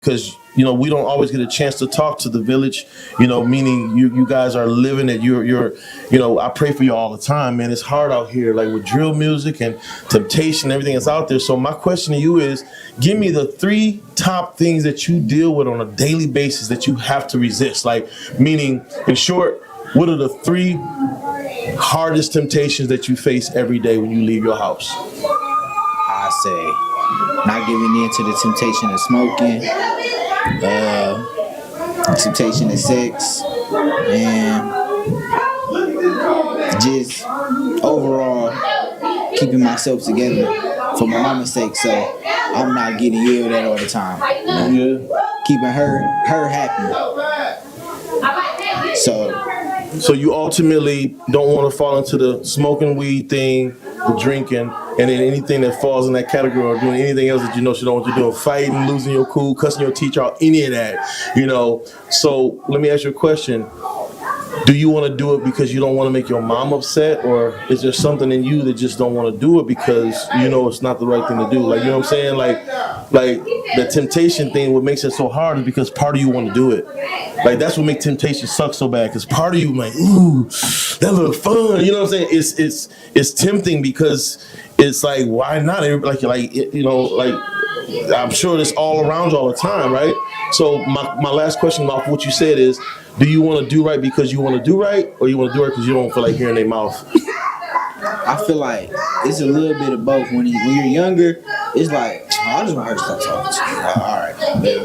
because we don't always get a chance to talk to the village, meaning you guys are living it. You're I pray for you all the time, man. It's hard out here, like with drill music and temptation, everything that's out there. So my question to you is, give me the 3 top things that you deal with on a daily basis that you have to resist. Like, meaning, in short, what are the 3 hardest temptations that you face every day when you leave your house? I say not giving in to the temptation of smoking, temptation of sex, and just overall keeping myself together for my mama's sake, so I'm not getting yelled at all the time. Yeah. Keeping her happy. So you ultimately don't want to fall into the smoking weed thing, the drinking, and then anything that falls in that category, or doing anything else that you don't want to do, fighting, losing your cool, cussing your teacher out, any of that, So let me ask you a question. Do you want to do it because you don't want to make your mom upset, or is there something in you that just don't want to do it because it's not the right thing to do? Like, you know what I'm saying? Like the temptation thing, what makes it so hard is because part of you want to do it. Like, that's what makes temptation suck so bad, because part of you like, ooh, that looks fun. You know what I'm saying? It's tempting because it's like, why not? I'm sure it's all around you all the time, right? So my last question off what you said is, do you want to do right because you want to do right, or you want to do right because you don't feel like hearing their mouth? I feel like it's a little bit of both. When you're younger, it's like, I just want her to stop talking to me. All right.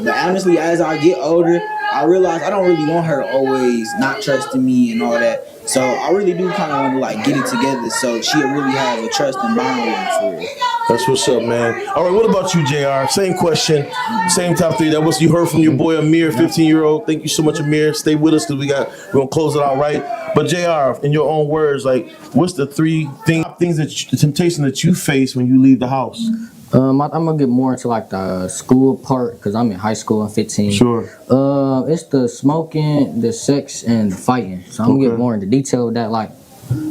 But honestly, as I get older, I realize I don't really want her always not trusting me and all that. So I really do kind of want to get it together so she'll really have a trust and bond with me for real. That's what's up, man. All right, what about you, JR? Same question, same top 3. That was you heard from your boy Amir, 15-year-old. Thank you so much, Amir. Stay with us because we're gonna close it out right. But JR, in your own words, what's the 3 things the temptation that you face when you leave the house? I'm gonna get more into the school part because I'm in high school. I'm 15. Sure. It's the smoking, the sex, and the fighting. So I'm gonna get more into detail with that.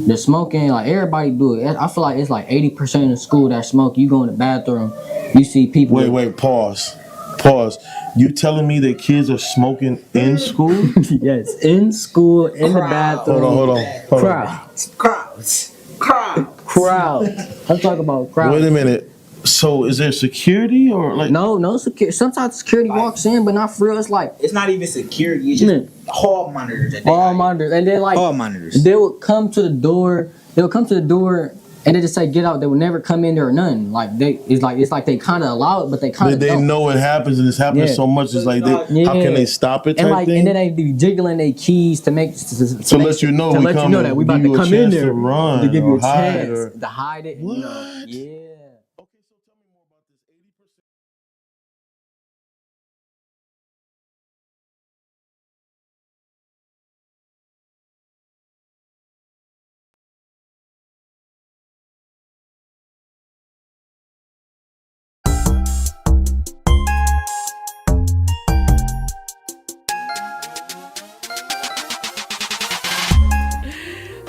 The smoking, everybody do it. I feel like it's 80% of school that smoke. You go in the bathroom, you see people. Wait, pause. You telling me that kids are smoking in school? Yes, in school, in the bathroom. Hold on. Crowd. I'm talking about crowd. Wait a minute. So is there security or No security. Sometimes security walks in, but not for real. It's not even security. It's just hall monitors. Hall monitors, and then hall monitors. They will come to the door. And they just say get out. They will never come in there or nothing. It's like they kind of allow it, but they kind of they know it happens, and it's happening so much. It's like how can they stop it? And and then they be jiggling their keys to make to let you know that we about to come in there to give you a chance to hide it. What? Yeah.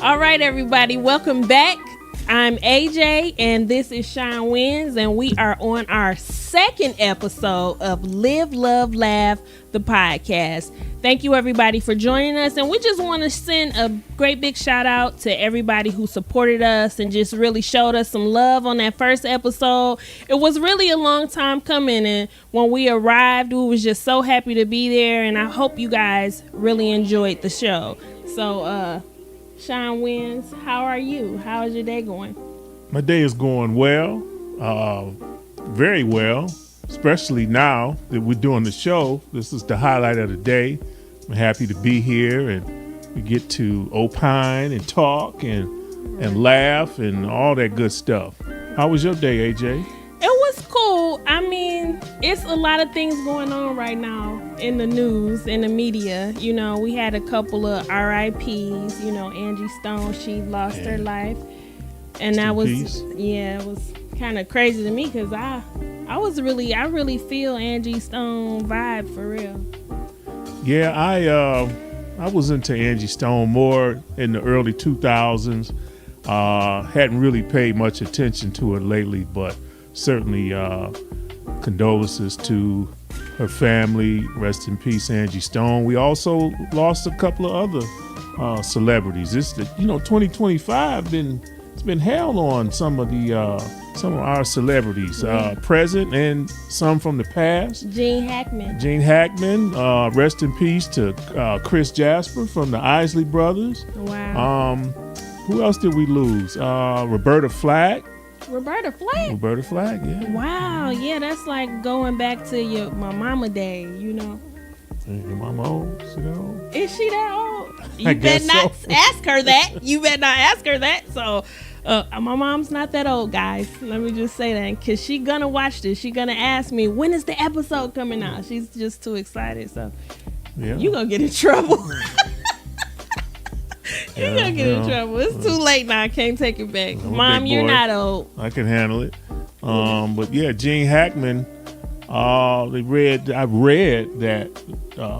All right, everybody, welcome back. I'm AJ, and this is Sean Wins, and we are on our 2nd episode of Live, Love, Laugh, the podcast. Thank you, everybody, for joining us, and we just want to send a great big shout out to everybody who supported us and just really showed us some love on that first episode. It was really a long time coming, and when we arrived, we was just so happy to be there, and I hope you guys really enjoyed the show. So, Sean Wins, how are you? How is your day going? My day is going well, very well, especially now that we're doing the show. This is the highlight of the day. I'm happy to be here, and we get to opine and talk and laugh and all that good stuff. How was your day, AJ? It was cool. I mean, it's a lot of things going on right now in the news, in the media. We had a couple of RIPs. Angie Stone, she lost her life. And that was, it was kind of crazy to me because I really feel Angie Stone vibe for real. Yeah, I was into Angie Stone more in the early 2000s. Hadn't really paid much attention to her lately, but certainly condolences to her family. Rest in peace, Angie Stone. We also lost a couple of other celebrities. 2025 it's been hell on some of our celebrities, present and some from the past. Gene Hackman. Rest in peace to Chris Jasper from the Isley Brothers. Wow. Who else did we lose? Roberta Flack. Roberta Flack, Yeah. Wow, yeah, that's like going back to my mama day, Your mama old, Is she that old? I You guess better not so. ask her that. You better not ask her that. So, my mom's not that old, guys. Let me just say that, because she gonna watch this. She gonna ask me, when is the episode coming out? She's just too excited. So, Yeah. you gonna get in trouble. You gonna get in trouble. It's too late now. I can't take it back. I'm a Mom, big you're boy. not old. I can handle it. But yeah, Gene Hackman. I read that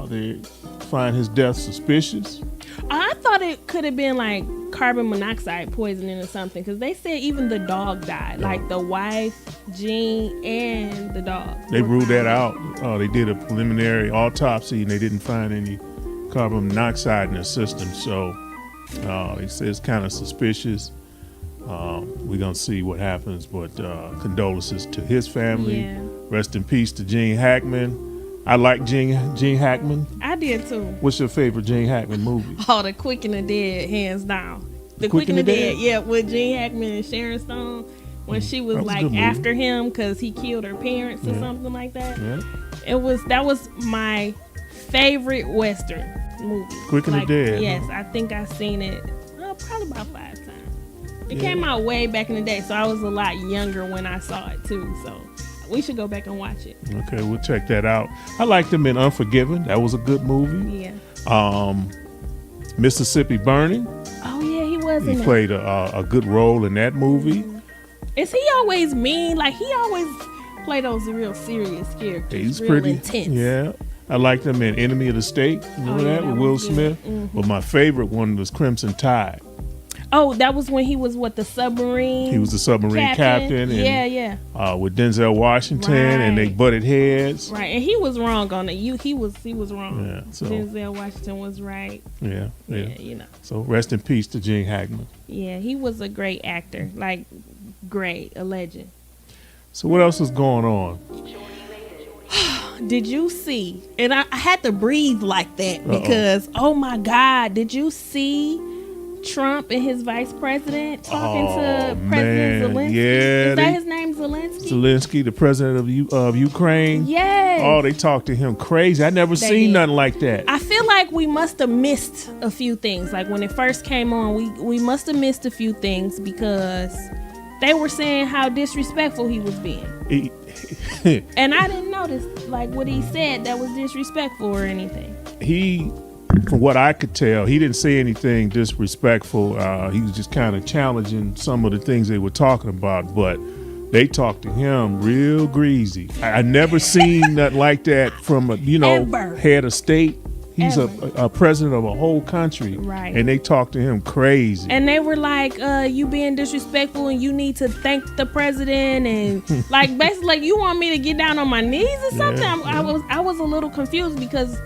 they find his death suspicious. I thought it could have been like carbon monoxide poisoning or something, because they said even the dog died, like the wife, Gene, and the dog. They ruled that out. They did a preliminary autopsy and they didn't find any carbon monoxide in the system. So they say it's kind of suspicious. We're gonna see what happens, but condolences to his family. Yeah. Rest in peace to Gene Hackman. I like Gene Hackman. I did too. What's your favorite Gene Hackman movie? Oh, The Quick and the Dead, hands down. The Quick and the Dead? Yeah, with Gene Hackman and Sharon Stone, when she was That was a like good movie. after him because he killed her parents or Yeah. something like that. Yeah. That was my favorite Western movie. Quick and the Dead, Yes, huh? I think I've seen it probably about 5 times. It came out way back in the day, so I was a lot younger when I saw it too. So we should go back and watch it. Okay, we'll check that out. I liked him in Unforgiven. That was a good movie. Yeah. Mississippi Burning. Oh yeah, he was He in it. played a good role in that movie. Is he always mean? Like, he always play those real serious characters. He's real pretty intense. Yeah. I liked him in Enemy of the State. Remember Oh, yeah, that that with Will was good. Smith? But my favorite one was Crimson Tide. Oh, that was when he was the submarine. He was the submarine captain, and Yeah. with Denzel Washington, and they Right. butted heads. Right, and he was wrong on it. He was wrong. Yeah, so- Denzel Washington was right. Yeah. Yeah, So rest in peace to Gene Hackman. Yeah, he was a great actor. Like, great, a legend. So what else is going on? Did you see? And I had to breathe like that because, oh my God, did you see Trump and his vice president talking to President man. Zelensky? Yeah, Is that they- his name, Zelensky? Zelensky, the president of Ukraine. Yes. Oh, they talked to him crazy. I never They seen did. nothing like that. I feel like we must have missed a few things. Like when it first came on, we must have missed a few things because they were saying how disrespectful he was being. And I didn't notice like what he said that was disrespectful or anything. He, from what I could tell, he didn't say anything disrespectful. He was just kind of challenging some of the things they were talking about, but they talked to him real greasy. I never seen nothing like that from a, Ever. head of state. He's Ever. a president of a whole country. Right. And they talked to him crazy. And they were like, you being disrespectful and you need to thank the president and like basically like you want me to get down on my knees or something. Yeah. I was a little confused because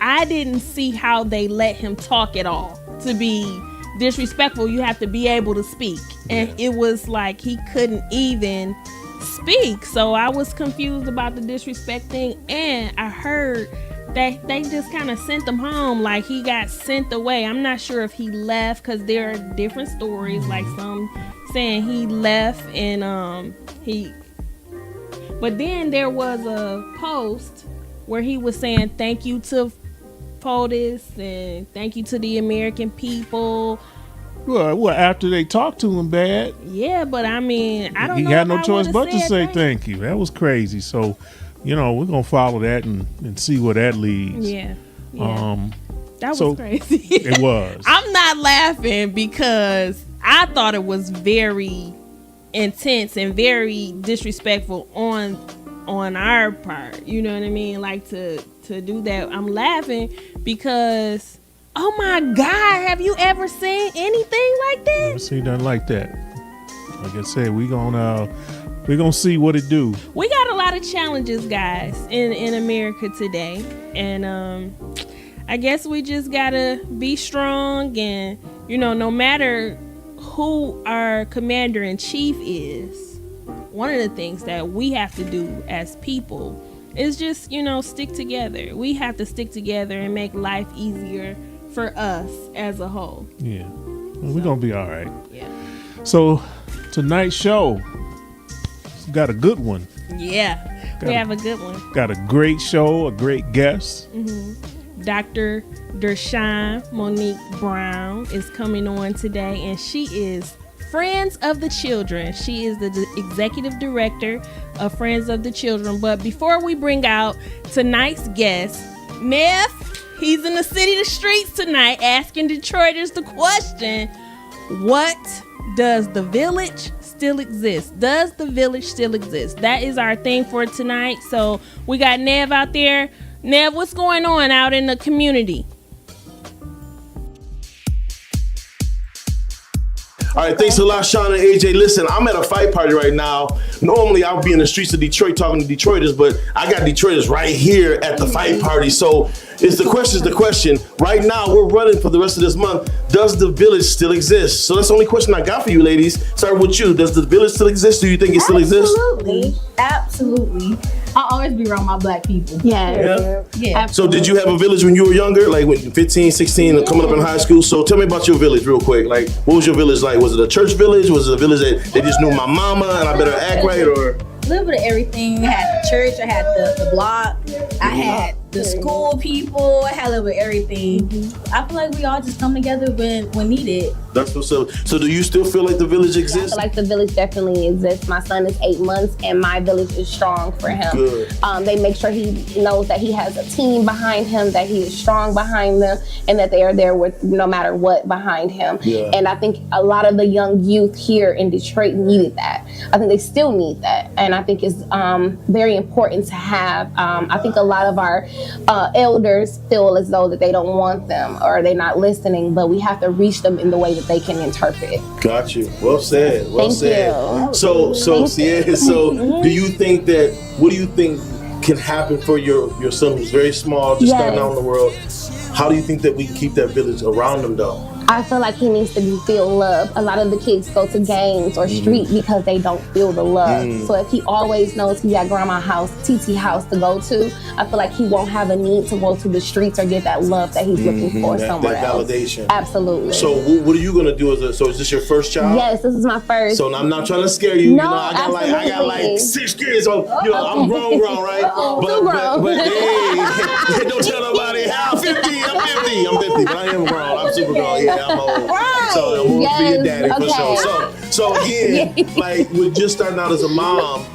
I didn't see how they let him talk at all. To be disrespectful, you have to be able to speak. And it was like he couldn't even speak. So I was confused about the disrespect thing. And I heard that they just kind of sent him home, like he got sent away. I'm not sure if he left because there are different stories, like some saying he left and but then there was a post where he was saying thank you to POTUS and thank you to the American people. Well, after they talked to him bad, Yeah, but I mean, I don't he know. had if no I choice would've but to said say thank you. That was crazy. So, we're going to follow that and see where that leads. Yeah. That was so- crazy. It was. I'm not laughing because I thought it was very intense and very disrespectful on our part. You know what I mean? Like to do that. I'm laughing because, oh my God, have you ever seen anything like Never that? seen nothing like that. Like I said, we gonna we're gonna see what it do. We got a lot of challenges, guys, in America today, and I guess we just gotta be strong, and no matter who our commander in chief is, one of the things that we have to do as people is just stick together. We have to stick together and make life easier for us as a whole. Yeah, well, we're gonna be all right. Yeah. So tonight's show got a good one. Yeah. We have a good one. Got a great show, a great guest. Dr. Dershawn Monique Brown is coming on today, and she is Friends of the Children. She is the executive director of Friends of the Children. But before we bring out tonight's guest, Neff, he's in the city, the streets tonight, asking Detroiters the question, what does the village still exist? Does the village still exist? That is our theme for tonight. So we got Nev out there. Nev, what's going on out in the community? All right, thanks a lot, Sean and AJ. Listen, I'm at a fight party right now. Normally, I would be in the streets of Detroit talking to Detroiters, but I got Detroiters right here at the fight party. So the question. Right now, we're running for the rest of this month. Does the village still exist? So that's the only question I got for you, ladies. Start with you. Does the village still exist? Do you think it still exists? Absolutely. I'll always be around my black people. Yeah. Yeah. So did you have a village when you were younger, like when 15, 16, coming up in high school? So tell me about your village real quick. Like, what was your village like? Was it a church village? Was it a village that they just knew my mama and I better act right? Or A little bit of everything. I had the church, I had the block, I had the school people, I had a little bit of everything. I feel like we all just come together when needed. that's what's up. So do you still feel like the village I exists? feel like the village definitely exists. My son is 8 months and my village is strong for him. Good. They make sure he knows that he has a team behind him, that he is strong behind them, and that they are there with no matter what behind him. Yeah. And I think a lot of the young youth here in Detroit needed that. I think they still need that. And I think it's very important to have. I think a lot of our elders feel as though that they don't want them or they're not listening, but we have to reach them in the way that they can interpret. Got you. Well said. Well Thank said. you. So do you think that, what do you think can happen for your son who's very small, just starting Yes. out in the world? How do you think that we can keep that village around him though? I feel like he needs to feel love. A lot of the kids go to games or street because they don't feel the love. So if he always knows he got grandma's house, TT house to go to, I feel like he won't have a need to go to the streets or get that love that he's looking for somewhere that else. validation. Absolutely. So what are you gonna do so is this your first child? Yes, this is my first. So I'm not trying to scare you. No, I got like absolutely. 6 kids. So I'm grown, right? Too grown. But hey, don't tell nobody. I'm 50, but I am grown. I'm super grown. Yeah, I'm old. So I'm gonna be your daddy for okay. sure. So again, like with just starting out as a mom,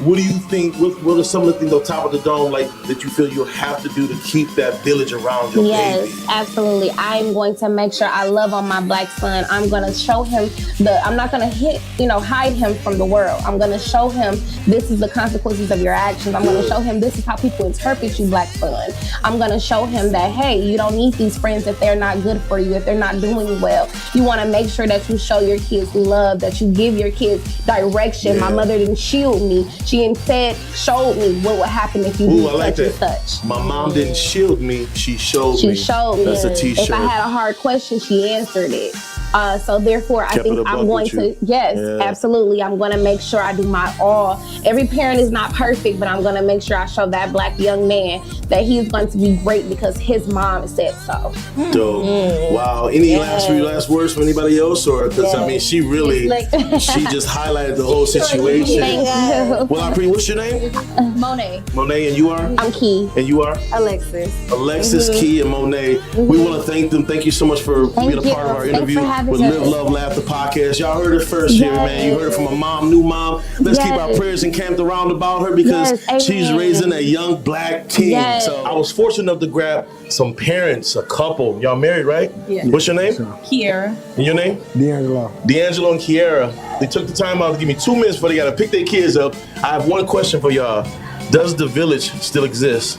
what do you think? What are some of the things on top of the dome like that you feel you'll have to do to keep that village around your Yes, baby? absolutely. I'm going to make sure I love on my black son. I'm going to show him I'm not going to hide him from the world. I'm going to show him this is the consequences of your actions. I'm going to show him this is how people interpret you, black son. I'm going to show him that, hey, you don't need these friends if they're not good for you, if they're not doing well. You want to make sure that you show your kids love, that you give your kids direction. Yeah. My mother didn't shield me. She instead showed me what would happen if you Ooh, do I like such and that. such. My mom didn't shield me. She showed me. She showed me. That's a t-shirt. If I had a hard question, she answered it. So therefore, I Kept it think a buck I'm going with you. to, yes, Yeah. absolutely. I'm going to make sure I do my all. Every parent is not perfect, but I'm going to make sure I show that black young man that he's going to be great because his mom said so. Dope. Wow. Any last words from anybody else? Or because I mean, she really, she just highlighted the whole situation. Thank you. Well, what's your name? Monet. Monet, and you are? I'm Key. And you are? Alexis. Alexis, Key, and Monet. We want to thank them. Thank you so much for being a you. part of our Thanks interview for having with us. Live, Love, Laugh, the podcast. Y'all heard it first here, man. You heard it from a mom, new mom. Let's keep our Yes. prayers encamped around about her because Yes, she's amen. raising a young black king. Yes. So I was fortunate enough to grab some parents, a couple. Y'all married, right? Yeah. What's your name? Kiera. And your name? D'Angelo. D'Angelo and Kiera. They took the time out to give me 2 minutes before they got to pick their kids up. I have one question for y'all. Does the village still exist?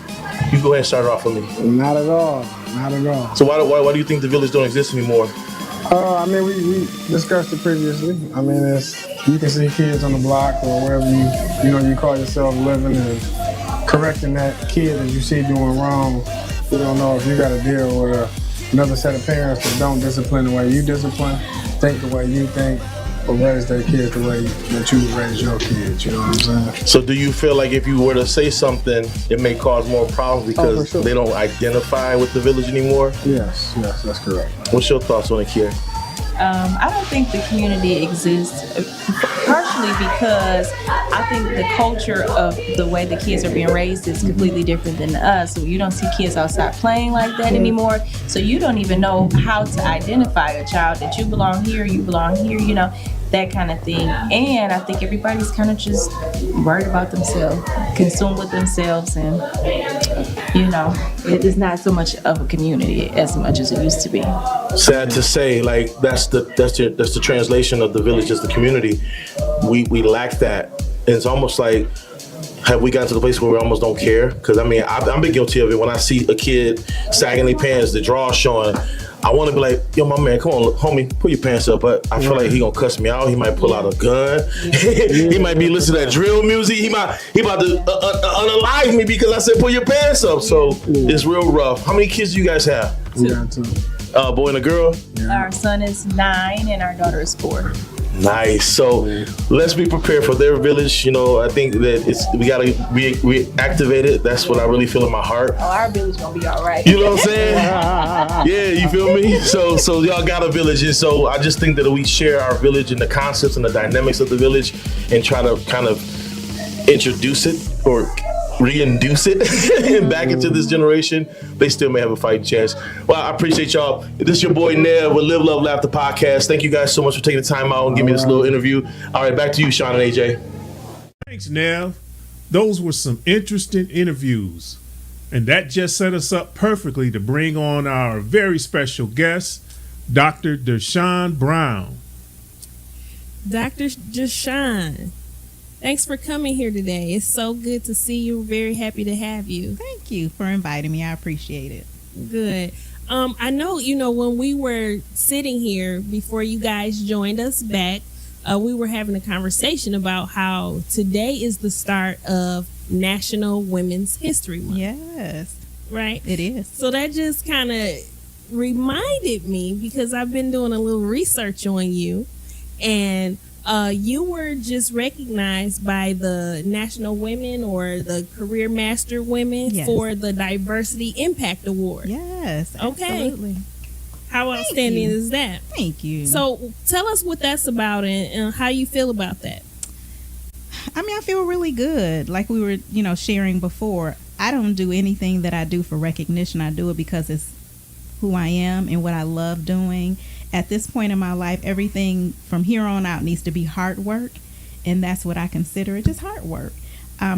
You go ahead and start it off for me. Not at all. Not at all. So why do you think the village don't exist anymore? I mean, we discussed it previously. I mean, you can see kids on the block or wherever you call yourself living and correcting that kid that you see doing wrong. You don't know if you got to deal with another set of parents that don't discipline the way you discipline, think the way you think, or raise their kids the way that you would raise your kids. You know what I'm saying? So do you feel like if you were to say something, it may cause more problems because for sure. they don't identify with the village anymore? Yes, that's correct. What's your thoughts on it, Kier? I don't think the community exists partially because I think the culture of the way the kids are being raised is completely different than us. So you don't see kids outside playing like that anymore. So you don't even know how to identify a child that you belong here, you know, that kind of thing. And I think everybody's kind of just worried about themselves, consumed with themselves, and you know, it is not so much of a community as much as it used to be. Sad to say, like that's the translation of the village as the community. We lack that, and it's almost like, have we gotten to the place where we almost don't care? Because I mean, I've been guilty of it. When I see a kid sagging their pants, the drawers showing, I want to be like, yo, my man, come on, homie, pull your pants up. But I feel like he gonna cuss me out. He might pull out a gun. He might be listening to that drill music. He about to unalive me because I said pull your pants up. So it's real rough. How many kids do you guys have? We got two. Boy and a girl? Our son is 9 and our daughter is 4. Nice. So let's be prepared for their village. You know, I think that we gotta reactivate it. That's what I really feel in my heart. Oh, our village gonna be all right. You know what I'm saying? Yeah, you feel me? So y'all got a village, and so I just think that we share our village and the concepts and the dynamics of the village, and try to kind of introduce it or reinduce it back into this generation. They still may have a fighting chance. Well, I appreciate y'all. This is your boy Nev with Live Love Laugh the podcast. Thank you guys so much for taking the time out and giving me this little interview. All right, back to you, Sean and AJ. Thanks, Nev. Those were some interesting interviews. And that just set us up perfectly to bring on our very special guest, Dr. Deshaun Brown. Dr. Deshaun, thanks for coming here today. It's so good to see you. We're very happy to have you. Thank you for inviting me. I appreciate it. Good. I know, when we were sitting here before you guys joined us back, we were having a conversation about how today is the start of National Women's History Month. Yes. Right? It is. So that just kind of reminded me, because I've been doing a little research on you, and you were just recognized by the National Women or the Career Master Women for the Diversity Impact Award. Yes. Okay. Absolutely. How outstanding is that? Thank you. So tell us what that's about and how you feel about that. I mean, I feel really good. Like we were, sharing before. I don't do anything that I do for recognition. I do it because it's who I am and what I love doing. At this point in my life, everything from here on out needs to be hard work, and that's what I consider it, just hard work.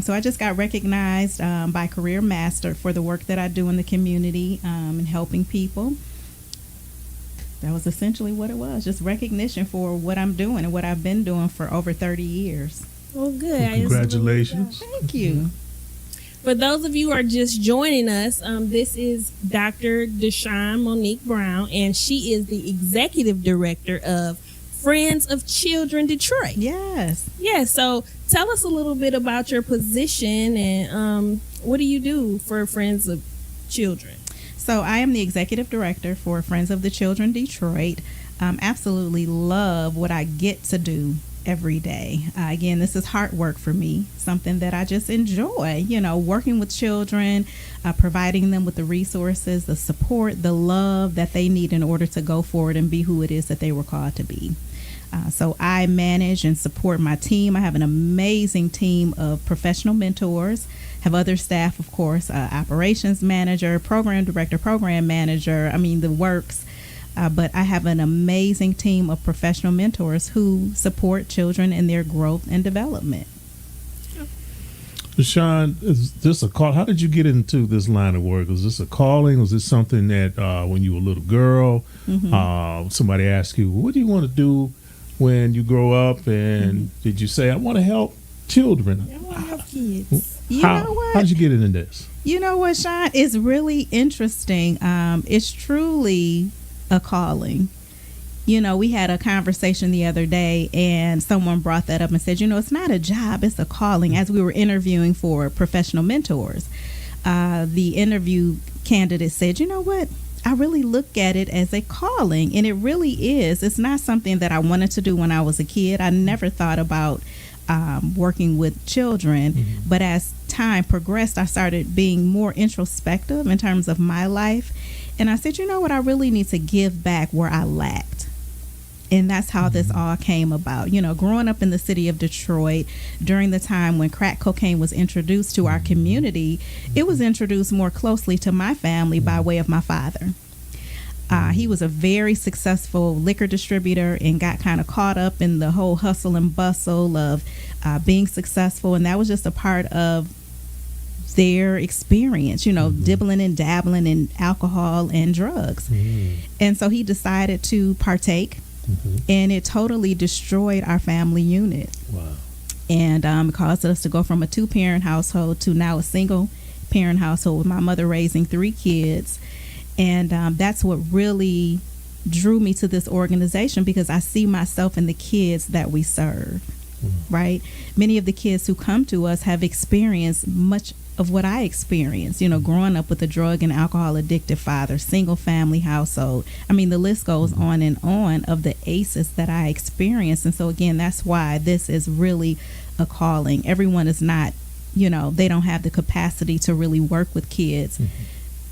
So I just got recognized by Career Master for the work that I do in the community and helping people. That was essentially what it was, just recognition for what I'm doing and what I've been doing for over 30 years. Well, good. Well, congratulations. Thank you. For those of you who are just joining us, this is Dr. Deshaun Monique Brown, and she is the executive director of Friends of Children Detroit. Yes. Yeah, so tell us a little bit about your position and what do you do for Friends of Children? So I am the executive director for Friends of the Children Detroit. Absolutely love what I get to do every day. Again, this is hard work for me, something that I just enjoy, working with children, providing them with the resources, the support, the love that they need in order to go forward and be who it is that they were called to be. So I manage and support my team. I have an amazing team of professional mentors, have other staff, of course, operations manager, program director, program manager, the works. But I have an amazing team of professional mentors who support children in their growth and development. Deshaun, is this a call? How did you get into this line of work? Was this a calling? Was this something that when you were a little girl, somebody asked you, what do you want to do when you grow up? And did you say, I want to help children? I want to help kids. You know what? How did you get into this? You know what, Sean? It's really interesting. It's truly a calling. You know, we had a conversation the other day and someone brought that up and said, you know, it's not a job, it's a calling. As we were interviewing for professional mentors, the interview candidate said, you know what? I really look at it as a calling, and it really is. It's not something that I wanted to do when I was a kid. I never thought about working with children, but as time progressed, I started being more introspective in terms of my life. And I said, you know what? I really need to give back where I lacked. And that's how this all came about. You know, growing up in the city of Detroit during the time when crack cocaine was introduced to our community, it was introduced more closely to my family by way of my father. He was a very successful liquor distributor and got kind of caught up in the whole hustle and bustle of being successful. And that was just a part of their experience, you know, dibbling and dabbling in alcohol and drugs. And so he decided to partake. And it totally destroyed our family unit. Wow. And it caused us to go from a 2-parent household to now a single parent household with my mother raising 3 kids. And that's what really drew me to this organization, because I see myself in the kids that we serve, right? Many of the kids who come to us have experienced much of what I experienced, you know, growing up with a drug and alcohol addicted father, single family household. I mean, the list goes on and on of the ACEs that I experienced. And so again, that's why this is really a calling. Everyone is not, you know, they don't have the capacity to really work with kids.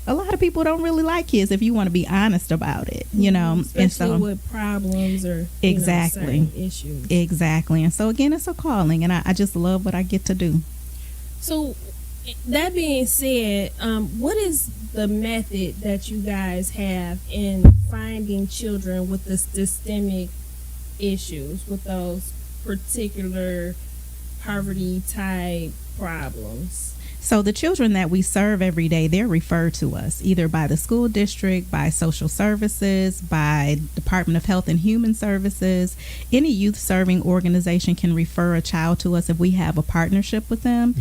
A lot of people don't really like kids, if you want to be honest about it, you know. Especially and so with problems or exactly, you know, certain issues. Exactly. And so again, it's a calling, and I just love what I get to do. So that being said, what is the method that you guys have in finding children with the systemic issues, with those particular poverty type problems? So the children that we serve every day, they're referred to us either by the school district, by social services, by Department of Health and Human Services. Any youth serving organization can refer a child to us if we have a partnership with them.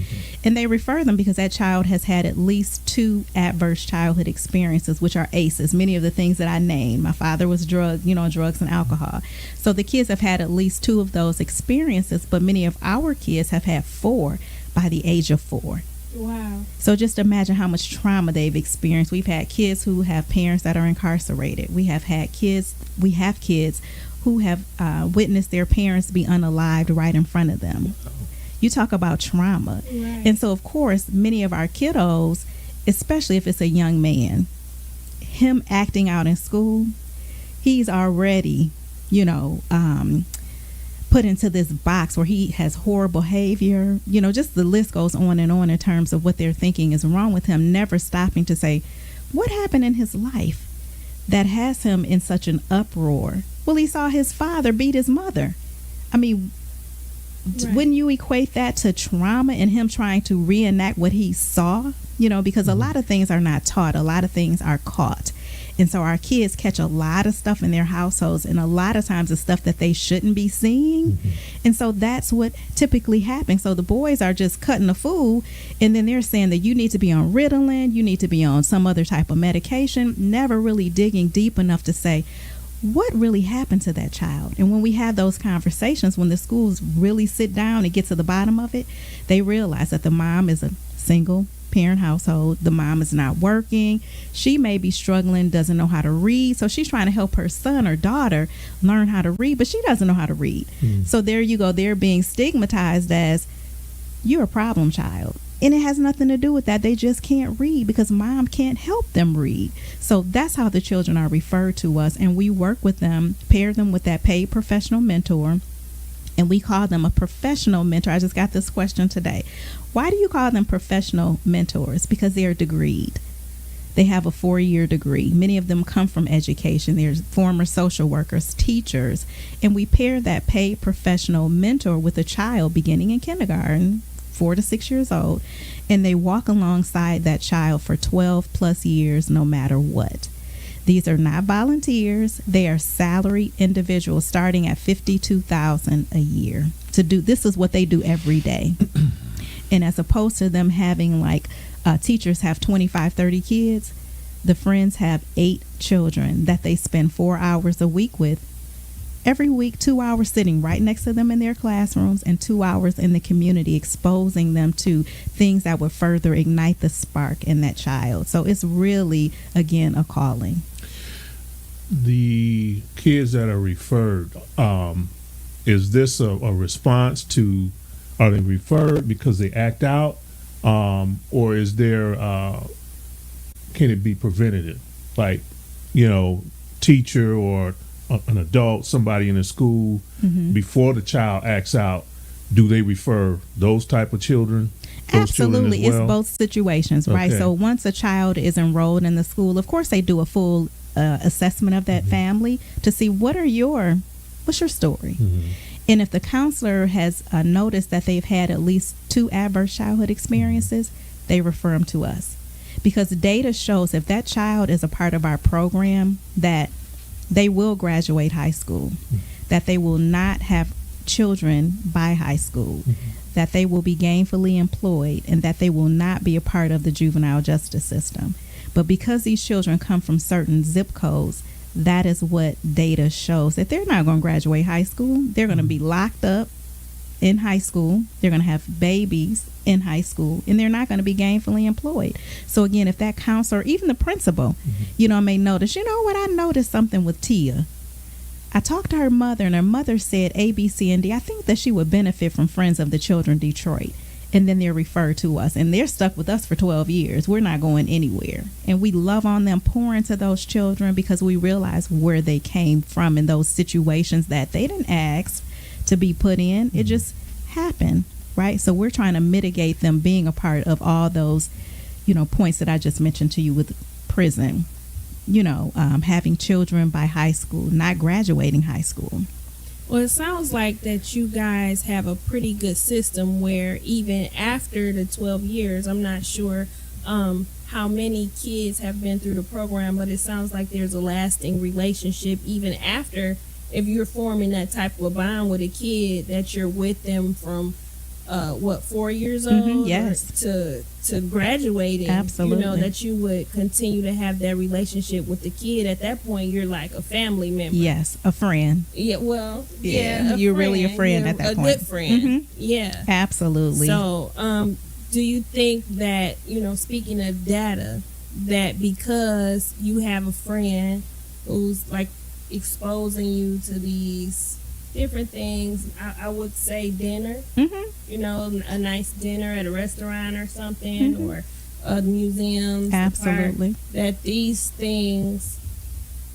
And they refer them because that child has had at least 2 adverse childhood experiences, which are ACEs, many of the things that I named. My father was drugs and alcohol. So the kids have had at least 2 of those experiences, but many of our kids have had 4 by the age of 4. Wow. So just imagine how much trauma they've experienced. We've had kids who have parents that are incarcerated. We have kids who have witnessed their parents be unalived right in front of them. You talk about trauma. Right. And so, of course, many of our kiddos, especially if it's a young man, him acting out in school, he's already, put into this box where he has horrible behavior. Just the list goes on in terms of what they're thinking is wrong with him, never stopping to say, what happened in his life that has him in such an uproar? Well, he saw his father beat his mother. I mean, wouldn't you equate that to trauma and him trying to reenact what he saw? Because a lot of things are not taught, a lot of things are caught. And so our kids catch a lot of stuff in their households, and a lot of times it's stuff that they shouldn't be seeing. And so that's what typically happens. So the boys are just cutting a fool, and then they're saying that you need to be on Ritalin, you need to be on some other type of medication, never really digging deep enough to say, what really happened to that child? And when we have those conversations, when the schools really sit down and get to the bottom of it, they realize that the mom is a single parent household. The mom is not working. She may be struggling, doesn't know how to read. So she's trying to help her son or daughter learn how to read, but she doesn't know how to read. So there you go. They're being stigmatized as, you're a problem child. And it has nothing to do with that. They just can't read because mom can't help them read. So that's how the children are referred to us. And we work with them, pair them with that paid professional mentor. And we call them a professional mentor. I just got this question today. Why do you call them professional mentors? Because they are degreed. They have a 4-year degree. Many of them come from education. They're former social workers, teachers. And we pair that paid professional mentor with a child beginning in kindergarten, 4 to 6 years old. And they walk alongside that child for 12 plus years, no matter what. These are not volunteers. They are salaried individuals starting at $52,000 a year to do. This is what they do every day. And as opposed to them having teachers have 25, 30 kids, the friends have 8 children that they spend 4 hours a week with every week, 2 hours sitting right next to them in their classrooms and 2 hours in the community, exposing them to things that would further ignite the spark in that child. So it's really, again, a calling. The kids that are referred, is this a response to, are they referred because they act out, or is there, can it be preventative? Like, teacher or an adult, somebody in the school, before the child acts out, do they refer those type of children? Absolutely. Children as well? It's both situations, right? Okay. So once a child is enrolled in the school, of course they do a full assessment of that family to see what's your story. And if the counselor has noticed that they've had at least 2 adverse childhood experiences, they refer them to us. Because data shows if that child is a part of our program, that they will graduate high school, that they will not have children by high school, that they will be gainfully employed, and that they will not be a part of the juvenile justice system. But because these children come from certain zip codes, that is what data shows, that they're not going to graduate high school. They're going to be locked up in high school. They're going to have babies in high school, and they're not going to be gainfully employed. So again, if that counselor, even the principal, may notice, I noticed something with Tia. I talked to her mother, and her mother said A, B, C, and D. I think that she would benefit from Friends of the Children Detroit. And then they're referred to us, and they're stuck with us for 12 years. We're not going anywhere. And we love on them, pour into those children, because we realize where they came from in those situations that they didn't ask to be put in. It just happened, right? So we're trying to mitigate them being a part of all those, points that I just mentioned to you with prison, having children by high school, not graduating high school. Well, it sounds like that you guys have a pretty good system where even after the 12 years, I'm not sure how many kids have been through the program, but it sounds like there's a lasting relationship even after, if you're forming that type of a bond with a kid, that you're with them from 4 years old, yes, to graduating. Absolutely. That you would continue to have that relationship with the kid. At that point, you're like a family member. Yes, a friend. Yeah, well, yeah, you're really a friend at that a point. good friend. Yeah, absolutely. So, do you think that, speaking of data, that because you have a friend who's like exposing you to these different things, I would say dinner, a nice dinner at a restaurant or something, or a museum, absolutely, that these things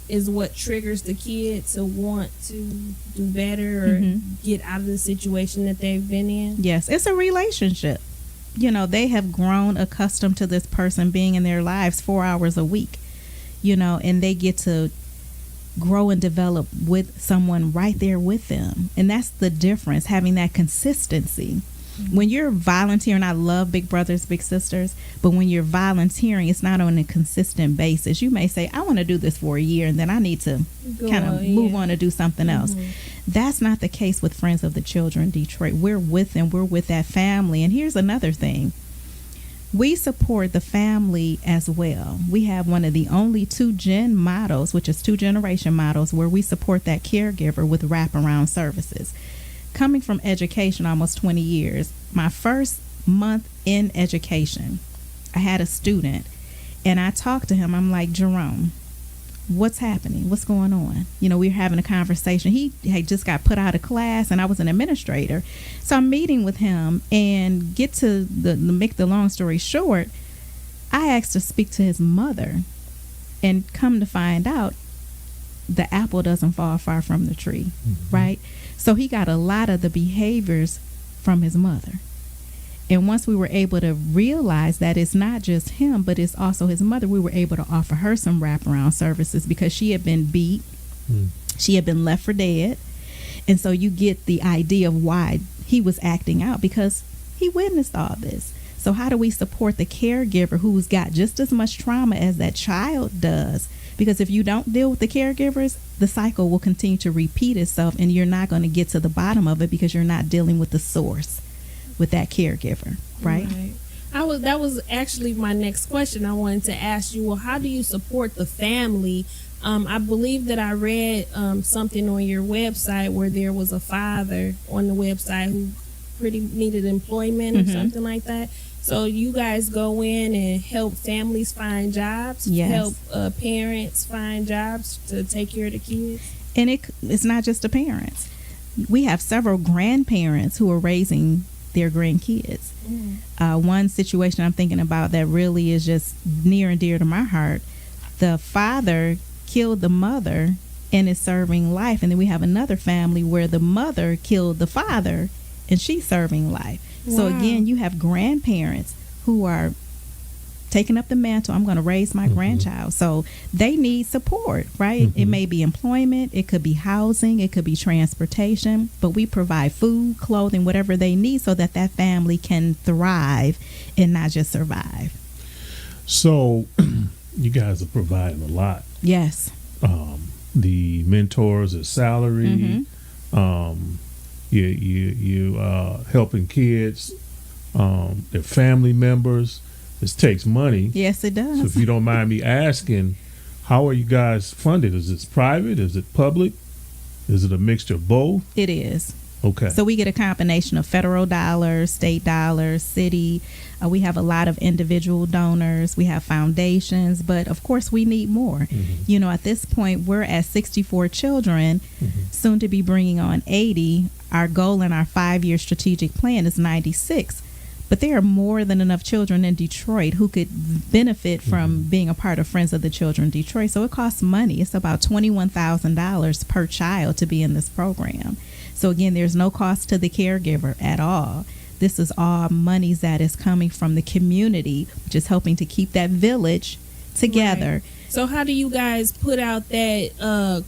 is what triggers the kid to want to do better or get out of the situation that they've been in. Yes, it's a relationship. They have grown accustomed to this person being in their lives 4 hours a week, and they get to grow and develop with someone right there with them. And that's the difference, having that consistency. When you're volunteering, I love Big Brothers Big Sisters, but when you're volunteering, it's not on a consistent basis. You may say, I want to do this for a year, and then I need to kind of move on to do something else. That's not the case with Friends of the Children Detroit. We're with them, we're with that family. And here's another thing, we support the family as well. We have one of the only 2-gen models, which is 2-generation models, where we support that caregiver with wraparound services. Coming from education almost 20 years, my first month in education, I had a student, and I talked to him. I'm like, Jerome, what's happening? What's going on? We were having a conversation. He had just got put out of class, and I was an administrator. So I'm meeting with him, and get to make the long story short, I asked to speak to his mother, and come to find out, the apple doesn't fall far from the tree, right? So he got a lot of the behaviors from his mother. And once we were able to realize that it's not just him, but it's also his mother, we were able to offer her some wraparound services, because she had been beat, she had been left for dead. And so you get the idea of why he was acting out, because he witnessed all this. So how do we support the caregiver who's got just as much trauma as that child does? Because if you don't deal with the caregivers, the cycle will continue to repeat itself, and you're not going to get to the bottom of it because you're not dealing with the source, with that caregiver, right? That was actually my next question. I wanted to ask you, well, how do you support the family? I believe that I read something on your website where there was a father on the website who pretty needed employment or something like that. So you guys go in and help families find jobs, Yes. help parents find jobs to take care of the kids. And it's not just the parents. We have several grandparents who are raising their grandkids. One situation I'm thinking about that really is just near and dear to my heart. The father killed the mother and is serving life. And then we have another family where the mother killed the father and she's serving life. So Wow. again, you have grandparents who are taking up the mantle. I'm going to raise my grandchild. So they need support, right? It may be employment, it could be housing, it could be transportation, but we provide food, clothing, whatever they need so that that family can thrive and not just survive. So you guys are providing a lot. Yes. The mentors are salary. You helping kids, their family members. This takes money. Yes, it does. So if you don't mind me asking, how are you guys funded? Is it private? Is it public? Is it a mixture of both? It is. Okay. So we get a combination of federal dollars, state dollars, city. We have a lot of individual donors. We have foundations, but of course we need more. You know, at this point, we're at 64 children, soon to be bringing on 80. Our goal in our 5-year strategic plan is 96. But there are more than enough children in Detroit who could benefit from being a part of Friends of the Children Detroit. So it costs money. It's about $21,000 per child to be in this program. So again, there's no cost to the caregiver at all. This is all monies that is coming from the community, which is helping to keep that village together. Right. So how do you guys put out that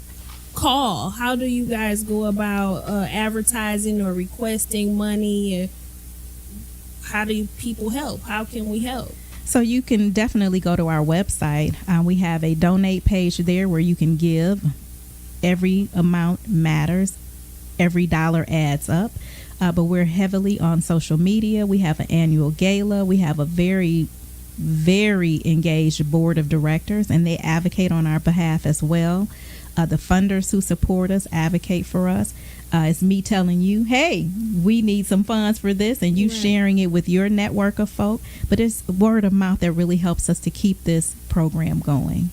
call? How do you guys go about advertising or requesting money? How do people help? How can we help? So you can definitely go to our website. We have a donate page there where you can give. Every amount matters. Every dollar adds up. But we're heavily on social media. We have an annual gala. We have a very, very engaged board of directors, and they advocate on our behalf as well. The funders who support us advocate for us. It's me telling you, hey, we need some funds for this, and you sharing it with your network of folk. But it's word of mouth that really helps us to keep this program going.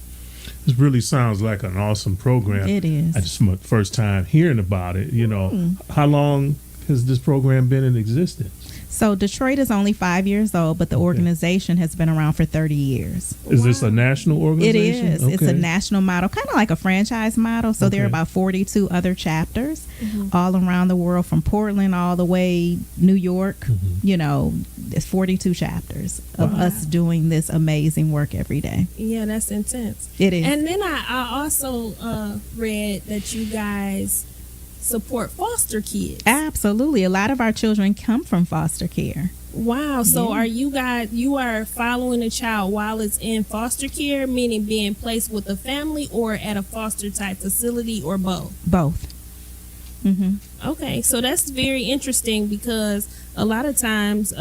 This really sounds like an awesome program. It is. I just my first time hearing about it. You know, how long has this program been in existence? So Detroit is only 5 years old, but the organization has been around for 30 years. Is this a national It organization? is. It's a national model, kind of like a franchise model. So there are Okay. about 42 other chapters all around the world, from Portland all the way New York. You know, there's 42 chapters of us doing this amazing work every day. Yeah, that's intense. It is. And then I also read that you guys support foster kids. Absolutely. A lot of our children come from foster care. Wow. So are you are following a child while it's in foster care, meaning being placed with a family or at a foster type facility, or both? Both. Okay. So that's very interesting, because a lot of times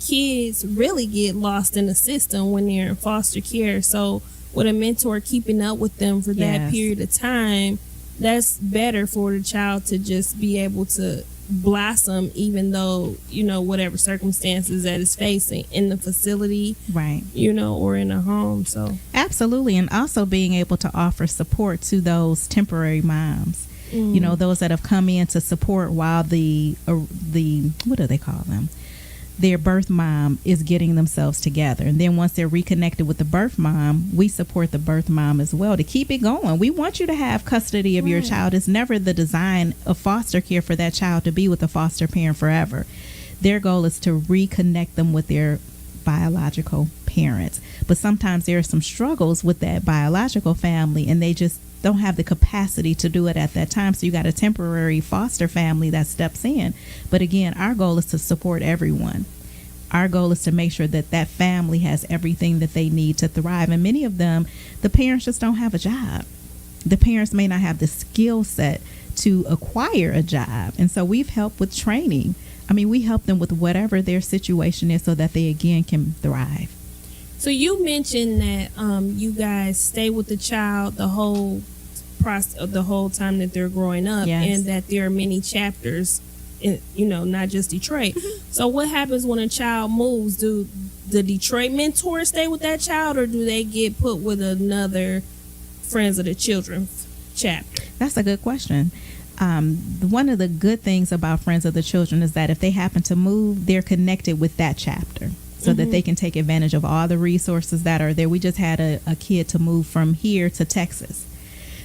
kids really get lost in the system when they're in foster care. So with a mentor keeping up with them for that Yes. period of time, that's better for the child to just be able to blossom, even though, you know, whatever circumstances that is facing in the facility, Right. you know, or in a home. So Absolutely. And also being able to offer support to those temporary moms. You know, those that have come in to support while the what do they call them? Their birth mom is getting themselves together. And then once they're reconnected with the birth mom, we support the birth mom as well to keep it going. We want you to have custody of your child. It's never the design of foster care for that child to be with a foster parent forever. Their goal is to reconnect them with their biological parents. But sometimes there are some struggles with that biological family, and they just don't have the capacity to do it at that time. So you got a temporary foster family that steps in. But again, our goal is to support everyone. Our goal is to make sure that that family has everything that they need to thrive. And many of them, the parents just don't have a job. The parents may not have the skill set to acquire a job. And so we've helped with training I mean, we help them with whatever their situation is so that they again can thrive. So you mentioned that you guys stay with the child the whole process, the whole time that they're growing up, Yes. and that there are many chapters, in, not just Detroit. So what happens when a child moves? Do the Detroit mentors stay with that child, or do they get put with another Friends of the Children chapter? That's a good question. One of the good things about Friends of the Children is that if they happen to move, they're connected with that chapter so that they can take advantage of all the resources that are there. We just had a kid to move from here to Texas.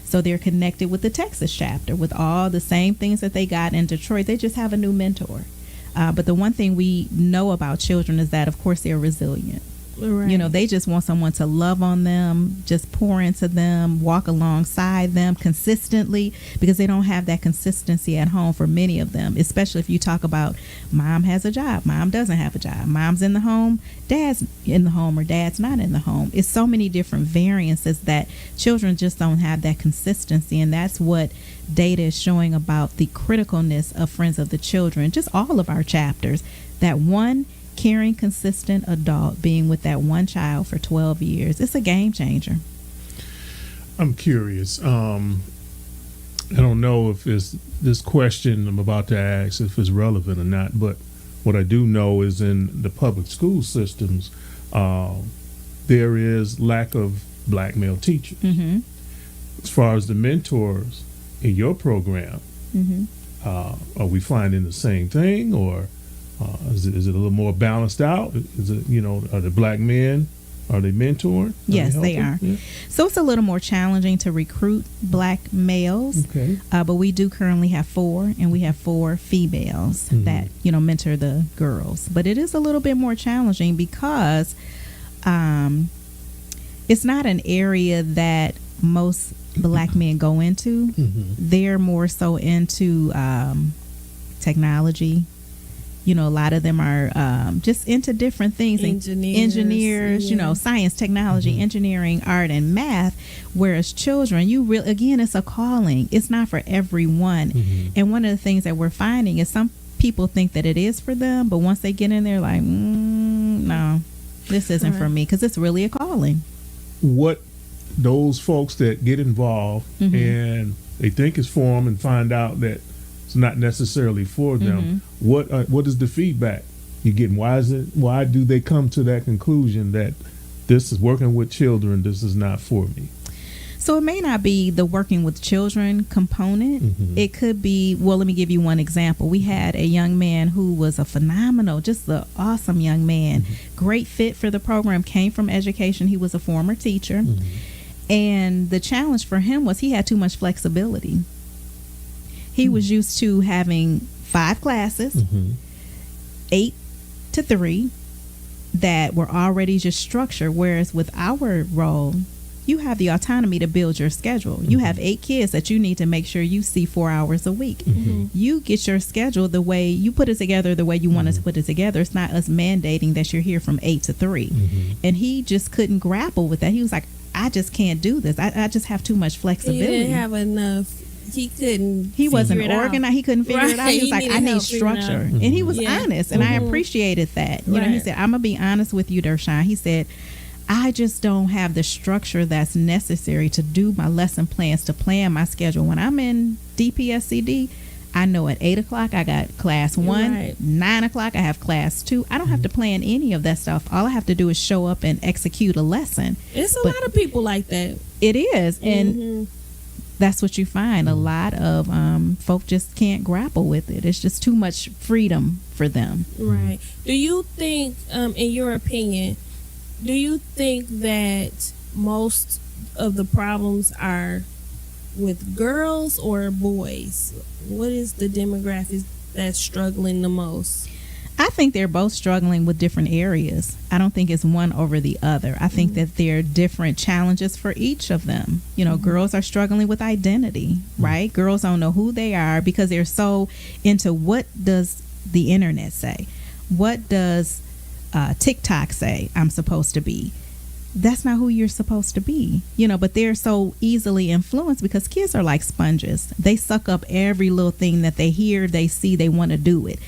So they're connected with the Texas chapter with all the same things that they got in Detroit. They just have a new mentor. But the one thing we know about children is that, of course, they're resilient. Right. They just want someone to love on them, just pour into them, walk alongside them consistently, because they don't have that consistency at home for many of them, especially if you talk about mom has a job, mom doesn't have a job, mom's in the home, dad's in the home, or dad's not in the home. It's so many different variances that children just don't have that consistency, and that's what data is showing about the criticalness of Friends of the Children, just all of our chapters, that one caring, consistent adult being with that one child for 12 years. It's a game changer. I'm curious. I don't know if it's this question I'm about to ask, if it's relevant or not, but what I do know is in the public school systems, there is lack of black male teachers. Mm-hmm. As far as the mentors in your program, are we finding the same thing, or is it a little more balanced out? Is it, are the black men, are they mentored? Yes, they helping? are. Yeah. So it's a little more challenging to recruit black males. Okay. But we do currently have 4, and we have 4 females that, mentor the girls. But it is a little bit more challenging because it's not an area that most black men go into. They're more so into technology. A lot of them are just into different things. Engineers, science, technology, engineering, art, and math. Whereas children, again, it's a calling. It's not for everyone. And one of the things that we're finding is some people think that it is for them, but once they get in there, like, no, this isn't for me, because it's really a calling. What those folks that get involved and they think it's for them and find out that it's not necessarily for them, what is the feedback you're getting? Why do they come to that conclusion that this is working with children, this is not for me? So it may not be the working with children component. It could be, well, let me give you one example. We had a young man who was a phenomenal, just an awesome young man, great fit for the program, came from education. He was a former teacher. And the challenge for him was he had too much flexibility. He was used to having 5 classes, 8 to 3, that were already just structured. Whereas with our role, you have the autonomy to build your schedule. You have 8 kids that you need to make sure you see 4 hours a week. You get your schedule the way you put it together, the way you want us to put it together. It's not us mandating that you're here from 8 to 3. And he just couldn't grapple with that. He was like, I just can't do this. I just have too much flexibility. He didn't have enough. He wasn't organized. He couldn't figure it out. He was like, I need help figuring structure. it out. And he was honest, and I appreciated that. He said, I'm going to be honest with you, Dershawn. He said, I just don't have the structure that's necessary to do my lesson plans, to plan my schedule. When I'm in DPSCD, I know at 8 o'clock I got class 1, 9 o'clock I have class 2. I don't have to plan any of that stuff. All I have to do is show up and execute a lesson. It's a lot of people like that. It is. And that's what you find. A lot of folk just can't grapple with it. It's just too much freedom for them. Right. Do you think, in your opinion, do you think that most of the problems are with girls or boys? What is the demographic that's struggling the most? I think they're both struggling with different areas. I don't think it's one over the other. I think that there are different challenges for each of them. Girls are struggling with identity, right? Girls don't know who they are because they're so into what does the internet say? What does TikTok say I'm supposed to be? That's not who you're supposed to be, but they're so easily influenced because kids are like sponges. They suck up every little thing that they hear, they see, they want to do it.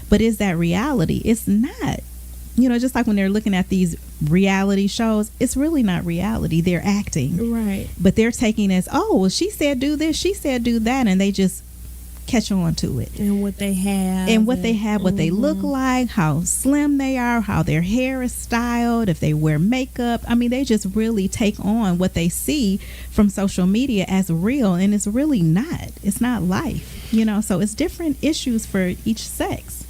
But is that reality? It's not. You know, just like when they're looking at these reality shows, it's really not reality. They're acting. Right. But they're taking as, oh, well, she said do this, she said do that, and they just catch on to it. And what they have. And what they have, what they look like, how slim they are, how their hair is styled, if they wear makeup. I mean, they just really take on what they see from social media as real, and it's really not. It's not life, you know, so it's different issues for each sex.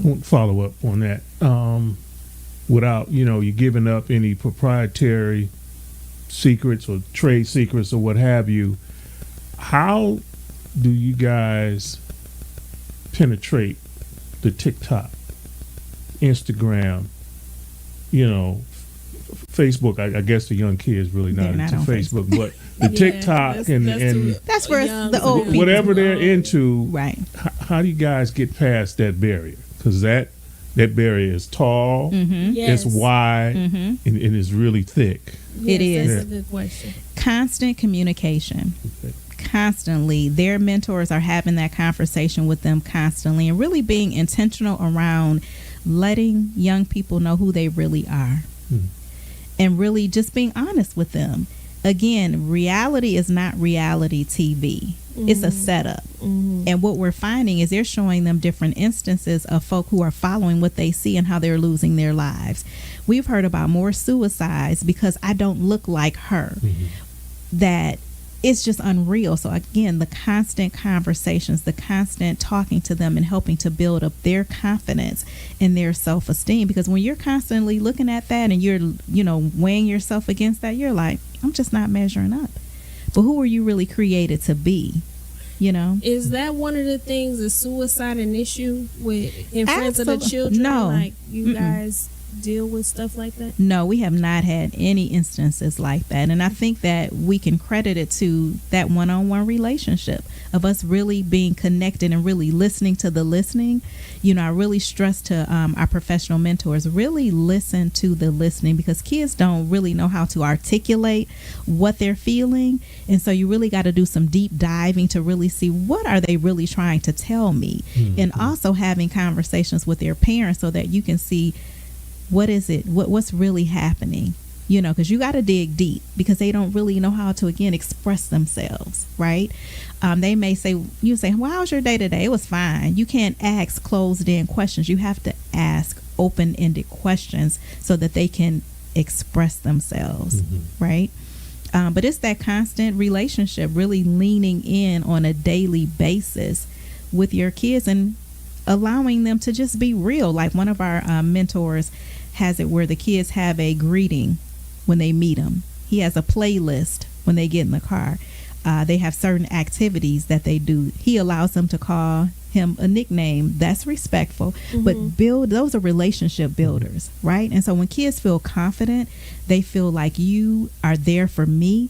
Won't follow up on that. Without, you know, you giving up any proprietary secrets or trade secrets or what have you, how do you guys penetrate the TikTok, Instagram, you know, Facebook? I guess the young kids really not They're into not on Facebook, but the TikTok and that's where young the old people. whatever they're into, Right. how do you guys get past that barrier? Because that barrier is tall, Yes. it's wide, and it's really thick. It is. That's a good question. Constant communication. Constantly. Their mentors are having that conversation with them constantly and really being intentional around letting young people know who they really are. And really just being honest with them. Again, reality is not reality TV. It's a setup. And what we're finding is they're showing them different instances of folk who are following what they see and how they're losing their lives. We've heard about more suicides because I don't look like her. That it's just unreal. So again, the constant conversations, the constant talking to them and helping to build up their confidence and their self-esteem. Because when you're constantly looking at that and you're, you know, weighing yourself against that, you're like, I'm just not measuring up. But who are you really created to be? You know? Is that one of the things, is suicide an issue in Friends of the Absolute- Children? no. Like you guys deal with stuff like that? No, we have not had any instances like that. And I think that we can credit it to that one-on-one relationship of us really being connected and really listening to the listening. You know, I really stress to our professional mentors, really listen to the listening, because kids don't really know how to articulate what they're feeling. And so you really got to do some deep diving to really see what are they really trying to tell me. And also having conversations with their parents so that you can see what is it, what's really happening, you know, because you got to dig deep, because they don't really know how to, again, express themselves, right? They may say, you say, well, how's your day today? It was fine. You can't ask closed in questions. You have to ask open-ended questions so that they can express themselves, right? But it's that constant relationship, really leaning in on a daily basis with your kids and allowing them to just be real. Like one of our mentors has it where the kids have a greeting when they meet him. He has a playlist when they get in the car. They have certain activities that they do. He allows them to call him a nickname that's respectful, but those are relationship builders, right? And so when kids feel confident, they feel like you are there for me.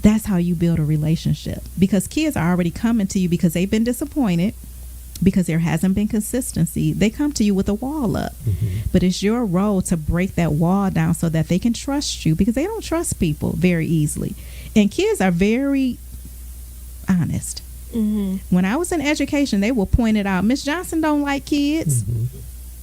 That's how you build a relationship, because kids are already coming to you because they've been disappointed, because there hasn't been consistency. They come to you with a wall up, but it's your role to break that wall down so that they can trust you, because they don't trust people very easily. And kids are very honest. When I was in education, they will point it out. Miss Johnson don't like kids. And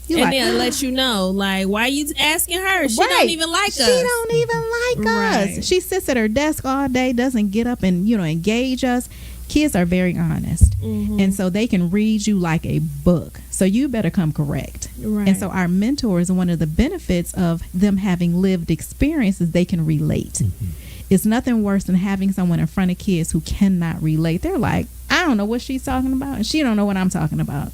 like, they'll let you know, like, why are you asking her? She don't even like us. She don't even like us. She sits at her desk all day, doesn't get up and, you know, engage us. Kids are very honest, and so they can read you like a book. So you better come correct. Right. And so our mentors, one of the benefits of them having lived experiences, they can relate. It's nothing worse than having someone in front of kids who cannot relate. They're like, I don't know what she's talking about, and she don't know what I'm talking about.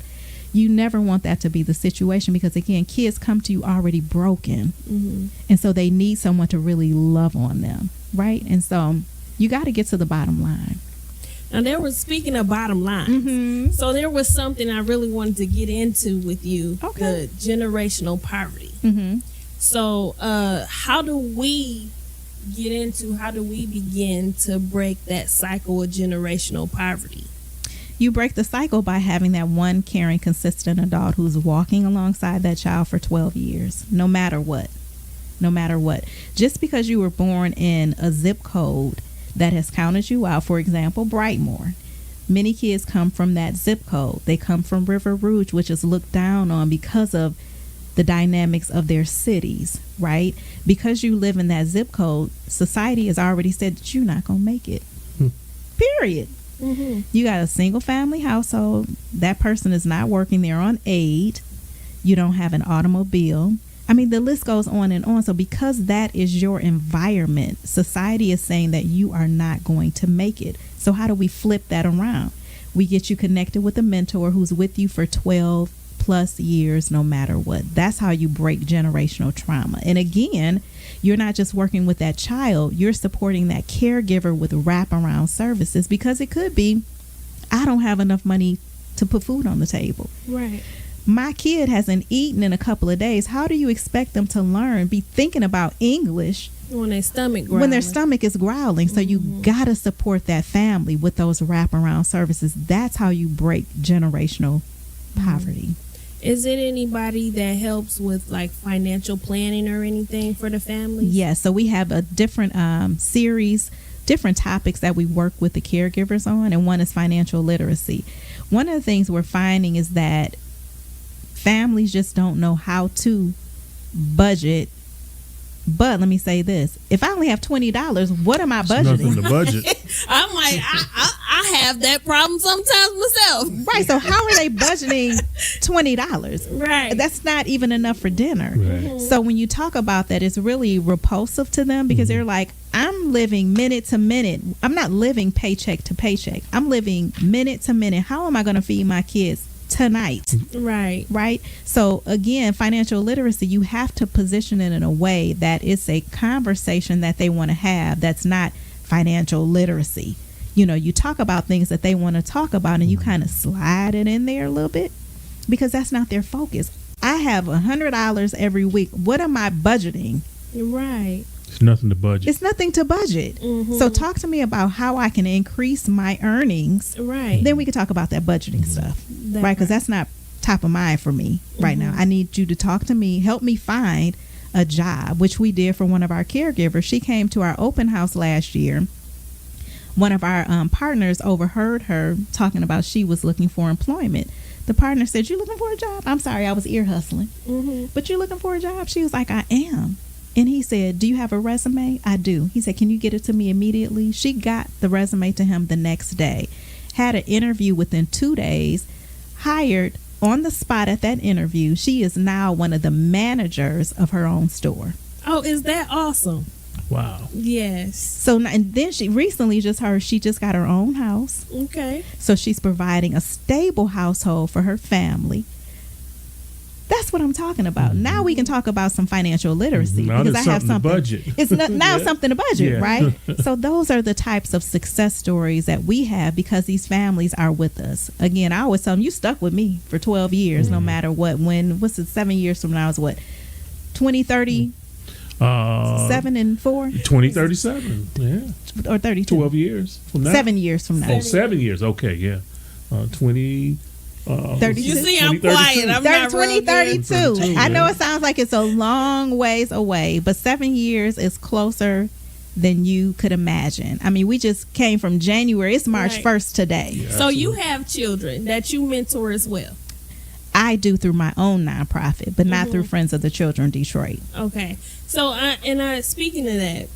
You never want that to be the situation, because again, kids come to you already broken, and so they need someone to really love on them, right? And so you got to get to the bottom line. And there was, speaking of bottom lines, so there was something I really wanted to get into with you, the generational poverty. So how do we begin to break that cycle of generational poverty? You break the cycle by having that one caring, consistent adult who's walking alongside that child for 12 years, no matter what. Just because you were born in a zip code that has counted you out, for example, Brightmoor, many kids come from that zip code. They come from River Rouge, which is looked down on because of the dynamics of their cities, right? Because you live in that zip code, society has already said that you're not going to make it. Period. You got a single family household. That person is not working. They're on aid. You don't have an automobile. I mean, the list goes on and on. So because that is your environment, society is saying that you are not going to make it. So how do we flip that around? We get you connected with a mentor who's with you for 12 plus years, no matter what. That's how you break generational trauma. And again, you're not just working with that child, you're supporting that caregiver with wraparound services, because it could be, I don't have enough money to put food on the table. Right. My kid hasn't eaten in a couple of days. How do you expect them to learn, be thinking about English when their stomach growling? When their stomach is growling. So you got to support that family with those wraparound services. That's how you break generational poverty. Is it anybody that helps with like financial planning or anything for the family? Yes. So we have a different series, different topics that we work with the caregivers on, and one is financial literacy. One of the things we're finding is that families just don't know how to budget. But let me say this: if I only have $20, what am I budgeting? Nothing to budget. I'm like, I have that problem sometimes myself. Right. So how are they budgeting $20? Right. That's not even enough for dinner. Right. So when you talk about that, it's really repulsive to them, because they're like, I'm living minute to minute. I'm not living paycheck to paycheck. I'm living minute to minute. How am I going to feed my kids tonight? Right. So again, financial literacy, you have to position it in a way that it's a conversation that they want to have, that's not financial literacy. You know, you talk about things that they want to talk about, and you kind of slide it in there a little bit, because that's not their focus. I have $100 every week. What am I budgeting? Right. It's nothing to budget. It's nothing to budget. So talk to me about how I can increase my earnings. Right. Then we can talk about that budgeting stuff. Right. Because that's not top of mind for me right now. I need you to talk to me, help me find a job, which we did for one of our caregivers. She came to our open house last year. One of our partners overheard her talking about she was looking for employment. The partner said, "You looking for a job?" I'm sorry, I was ear hustling. But you looking for a job? She was like, "I am." And he said, "Do you have a resume?" "I do." He said, "Can you get it to me immediately?" She got the resume to him the next day, had an interview within 2 days, hired on the spot at that interview. She is now one of the managers of her own store. Oh, is that awesome? Wow. Yes. So, and then she recently just got her own house. Okay. So she's providing a stable household for her family. That's what I'm talking about. Now we can talk about some financial literacy, Now because there's I have something to something. budget. It's now Yeah. something to budget, Yeah. right? So those are the types of success stories that we have, because these families are with us. Again, I always tell them, you stuck with me for 12 years, no matter what. What's it, 7 years from now is what? 2030? 7 and 4? 2037. Yeah. Or 32? 12 years from now. 7 years from now. Oh, 7 years. Okay, yeah. 20. 32. You see, I'm quiet. I'm not real good. 2032. I know it sounds like it's a long ways away, but 7 years is closer than you could imagine. I mean, we just came from January. It's March Right. 1st today. Yeah, So you have children that you mentor as well. I do through my own nonprofit, but not through Friends of the Children Detroit. Okay. So speaking of that,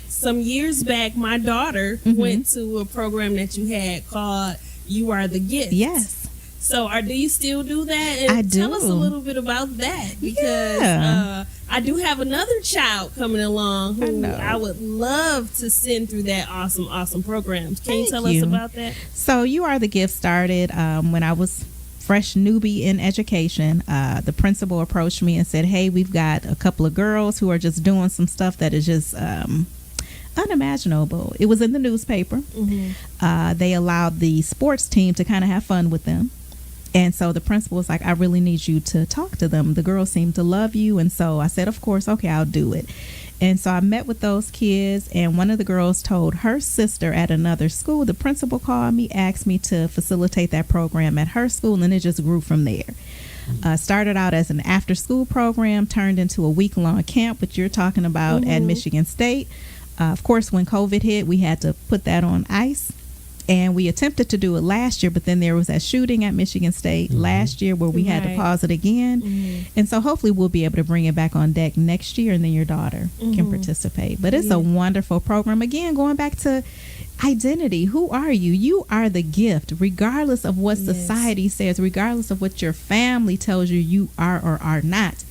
some years back, my daughter went to a program that you had called "You Are the Gift." Yes. So, do you still do that? And I tell us a do. little bit about that, because Yeah. I do have another child coming along who I would love to send through that awesome program. Can you Thank tell you. us about that? So You Are the Gift started when I was fresh newbie in education. The principal approached me and said, "Hey, we've got a couple of girls who are just doing some stuff that is just unimaginable." It was in the newspaper. They allowed the sports team to kind of have fun with them. And so the principal was like, "I really need you to talk to them. The girls seem to love you." And so I said, "Of course, okay, I'll do it." And so I met with those kids, and one of the girls told her sister at another school. The principal called me, asked me to facilitate that program at her school, and it just grew from there. Started out as an after-school program, turned into a week-long camp, which you're talking about at Michigan State. Of course, when COVID hit, we had to put that on ice. And we attempted to do it last year, but then there was that shooting at Michigan State last year where we had to Right. pause it again. And so hopefully we'll be able to bring it back on deck next year, and then your daughter can participate. But it's a wonderful program. Again, going back to identity. Who are you? You are the gift, regardless of what society says, regardless of what your family tells you you are or are not.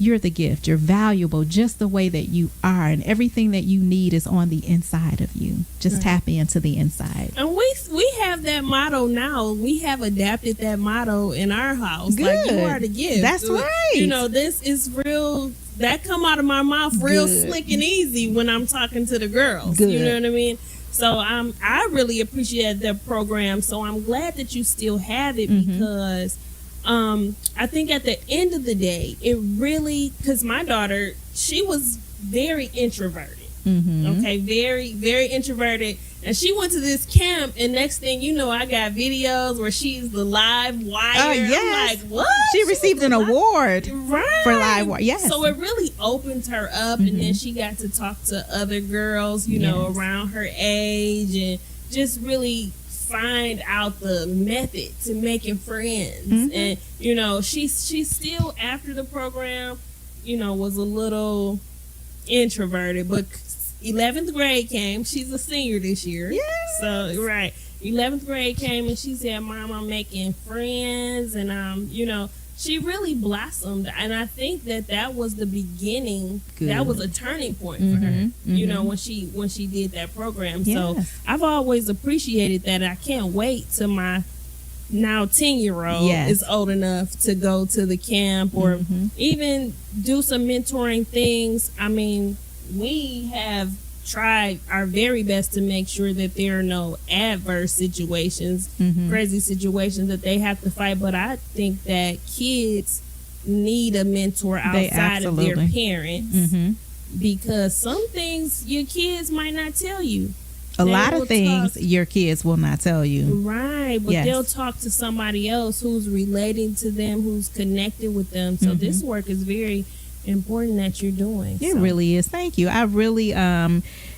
You're the gift. You're valuable just the way that you are, and everything that you need is on the inside of you. Just tap into the inside. And we have that motto now. We have adapted that motto in our house. Like, you Good. are the gift. That's right. You know, this is real. That come out of my mouth real Good. slick and easy when I'm talking to the girls. Good. You know what I mean? So I really appreciate that program. So I'm glad that you still have it because I think at the end of the day, it really, because my daughter, she was very introverted. Okay, very, very introverted. And she went to this camp, and next thing you know, I got videos where she's the live wire. Yes. I'm like, what? She received an award Right. for live wire. Yes. So it really opened her up, and then she got to talk to other girls, you know, around her age, and just really find out the method to making friends. And you know, she's still, after the program, you know, was a little introverted, but 11th grade came. She's a senior this year. So 11th grade came, and she said, "Mom, I'm making friends," and you know, she really blossomed. And I think that was the beginning. That was a turning point for her. You know, when she did that program. So I've always appreciated that. I can't wait till my now 10-year-old is old enough to go to the camp or even do some mentoring things. I mean, we have tried our very best to make sure that there are no adverse situations, crazy situations that they have to fight. But I think that kids need a mentor outside of their parents because some things your kids might not tell you. A lot of things your kids will not tell you. Right, but they'll talk to somebody else who's relating to them, who's connected with them. So this work is very important that you're doing. It really is. Thank you. I really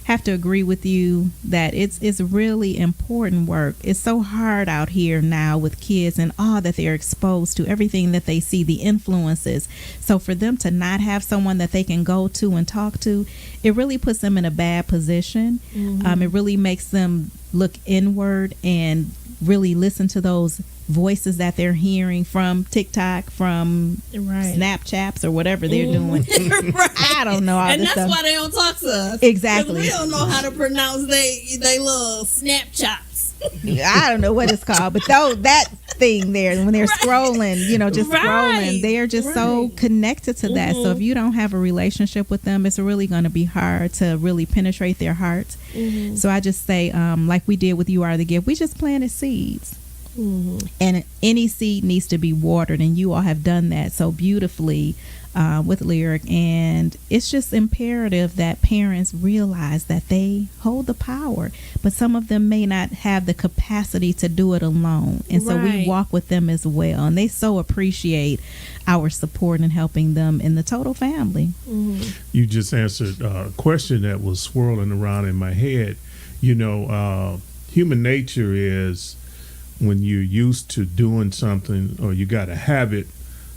have to agree with you that it's really important work. It's so hard out here now with kids and all that they're exposed to, everything that they see, the influences. So for them to not have someone that they can go to and talk to, it really puts them in a bad position. It really makes them look inward and really listen to those voices that they're hearing from TikTok, from Snapchats, or whatever they're doing. I don't know all and this that's stuff. why they don't talk to us. Exactly. We don't know how to pronounce they little Snapchats. I don't know what it's called, but that thing there, when they're scrolling, you know, just scrolling, they're just so connected to that. So if you don't have a relationship with them, it's really going to be hard to really penetrate their hearts. So I just say, like we did with You Are the Gift, we just planted seeds. And any seed needs to be watered, and you all have done that so beautifully with Lyric. And it's just imperative that parents realize that they hold the power, but some of them may not have the capacity to do it alone, and so we walk with them as well, and they so appreciate our support and helping them in the total family. You just answered a question that was swirling around in my head. You know, human nature is, when you're used to doing something or you got a habit,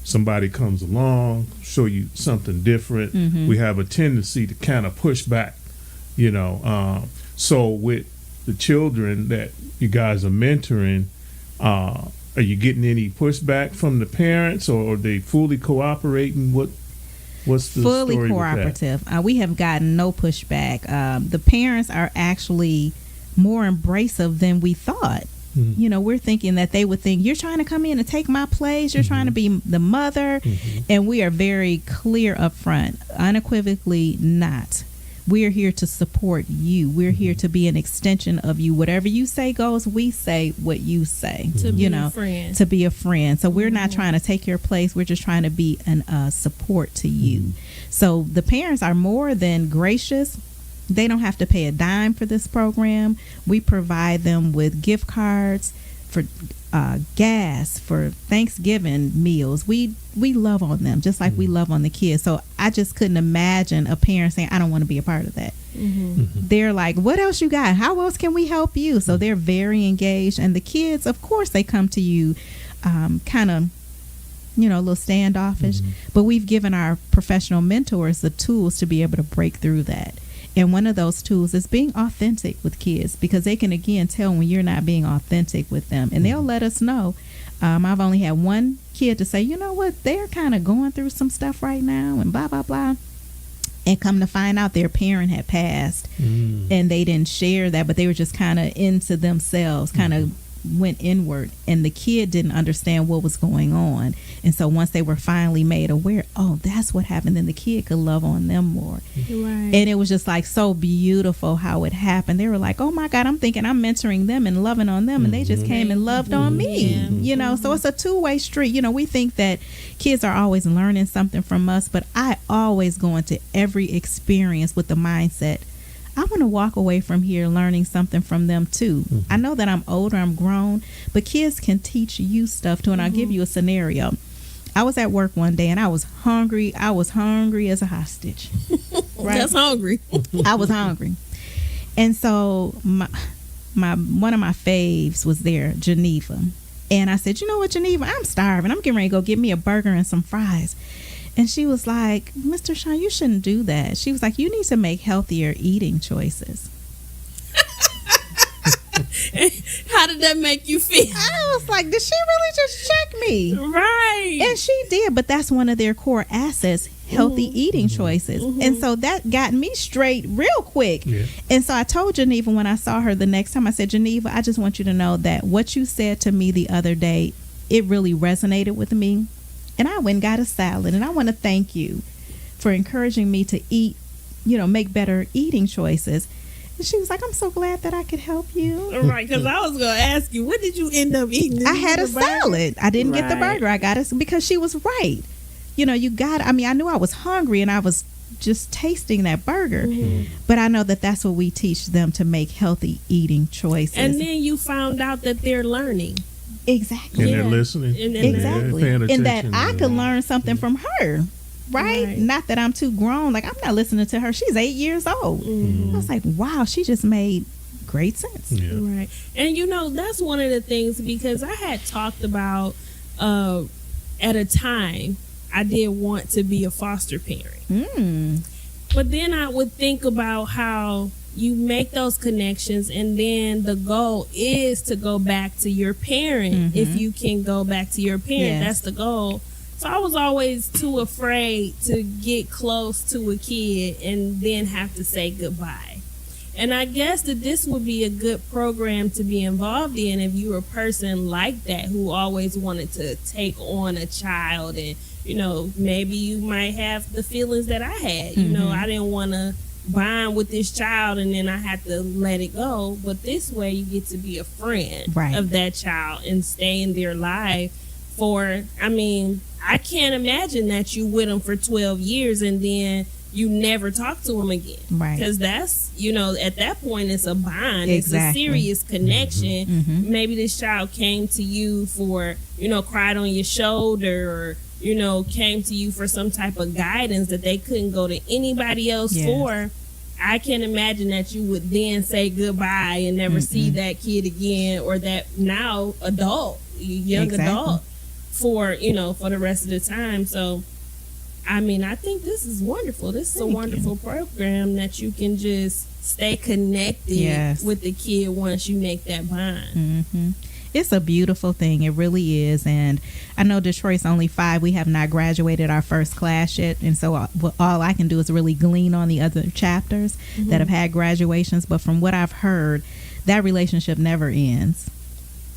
somebody comes along, show you something different. We have a tendency to kind of push back, you know. So with the children that you guys are mentoring, are you getting any pushback from the parents, or are they fully cooperating? What's the fully story cooperative? We have gotten no pushback. The parents are actually more embracive than we thought. You know, we're thinking that they would think, you're trying to come in and take my place, you're trying to be the mother, and we are very clear up front, unequivocally not. We're here to support you. We're here to be an extension of you. Whatever you say goes, we say what you say. To be you know, a friend. to be a friend. So we're not trying to take your place. We're just trying to be an support to you. So the parents are more than gracious. They don't have to pay a dime for this program. We provide them with gift cards gas, for Thanksgiving meals. We love on them just like we love on the kids. So I just couldn't imagine a parent saying, I don't want to be a part of that. They're like, what else you got? How else can we help you? So they're very engaged. And the kids, of course, they come to you kind of, a little standoffish. But we've given our professional mentors the tools to be able to break through that. And one of those tools is being authentic with kids, because they can, again, tell when you're not being authentic with them. And they'll let us know. I've only had one kid to say, you know what, they're kind of going through some stuff right now and blah, blah, blah. And come to find out their parent had passed and they didn't share that, but they were just kind of into themselves, kind of went inward, and the kid didn't understand what was going on. And so once they were finally made aware, oh, that's what happened, then the kid could love on them more. And it was just like so beautiful how it happened. They were like, oh my God, I'm thinking I'm mentoring them and loving on them, and they just came and loved on me. So it's a two-way street. We think that kids are always learning something from us, but I always go into every experience with the mindset, I want to walk away from here learning something from them too. I know that I'm older, I'm grown, but kids can teach you stuff too. And I'll give you a scenario. I was at work one day and I was hungry. I was hungry as a hostage. Right? That's hungry. I was hungry. And so my one of my faves was there, Geneva. And I said, you know what, Geneva, I'm starving. I'm getting ready to go get me a burger and some fries. And she was like, Mr. Sean, you shouldn't do that. She was like, you need to make healthier eating choices. How did that make you feel? I was like, did she really just check me? Right. And she did, but that's one of their core assets, healthy eating choices. And so that got me straight real quick. And so I told Geneva when I saw her the next time, I said, Geneva, I just want you to know that what you said to me the other day, it really resonated with me. And I went and got a salad, and I want to thank you for encouraging me to eat, make better eating choices. And she was like, I'm so glad that I could help you. Right, because I was going to ask you, what did you end up eating? I had a salad. I didn't get the burger. I got it because she was right. I knew I was hungry, and I was just tasting that burger. But I know that that's what we teach them, to make healthy eating choices. And then you found out that they're learning. Exactly. And they're listening. Exactly. And that I could learn something from her. Right? Not that I'm too grown. Like, I'm not listening to her. She's 8 years old. I was like, wow, she just made great sense. Right. And that's one of the things, because I had talked about at a time I did want to be a foster parent. But then I would think about how you make those connections, and then the goal is to go back to your parent. If you can go back to your parent, that's the goal. So I was always too afraid to get close to a kid and then have to say goodbye. And I guess that this would be a good program to be involved in if you were a person like that, who always wanted to take on a child, and maybe you might have the feelings that I had. I didn't want to bond with this child and then I had to let it go. But this way you get to be a friend of that child and stay in their life for, I can't imagine that you with them for 12 years and then you never talk to them again. Right. Because that's, at that point it's a bond. Exactly. It's a serious connection. Maybe this child came to you for, cried on your shoulder, or came to you for some type of guidance that they couldn't go to anybody else for. I can't imagine that you would then say goodbye and never see that kid again, or that now adult, young adult, for the rest of the time. So, I think this is wonderful. This is a wonderful program that you can just stay connected with the kid once you make that bond. It's a beautiful thing. It really is. And I know Detroit's only 5. We have not graduated our first class yet. And so all I can do is really glean on the other chapters that have had graduations. But from what I've heard, that relationship never ends.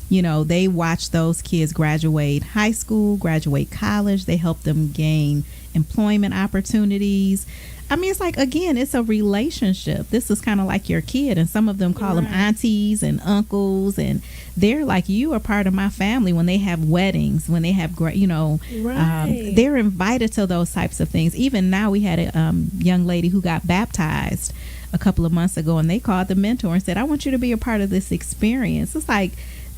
They watch those kids graduate high school, graduate college. They help them gain employment opportunities. It's like, again, it's a relationship. This is kind of like your kid, and some of them call them aunties and uncles, and they're like, you are part of my family. When they have weddings, when they have, they're invited to those types of things. Even now, we had a young lady who got baptized a couple of months ago, and they called the mentor and said, I want you to be a part of this experience. It's like,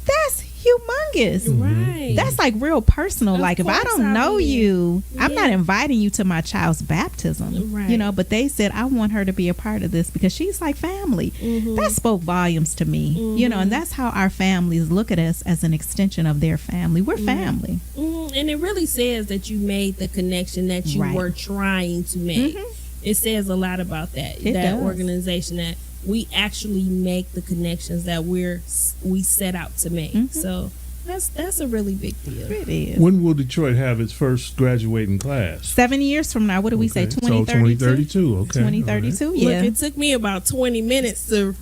that's humongous. Right. That's like real personal. Of like if I course don't I know would. you, I'm not Yeah. inviting you to my child's baptism. Right. You know, but they said I want her to be a part of this because she's like family. That spoke volumes to me. You know, and that's how our families look at us, as an extension of their family. We're family. And it really says that you made the connection that you Right. were trying to make. It says a lot about that It does. organization, that we actually make the connections that we set out to make. So that's a really big deal. It is. When will Detroit have its first graduating class? 7 years from now, what do we say? Okay. So 2032? 2032. Okay. 2032, yeah. Look, it took me about 20 minutes to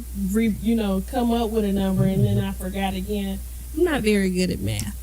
come up with a number, and then I forgot again. I'm not very good at math.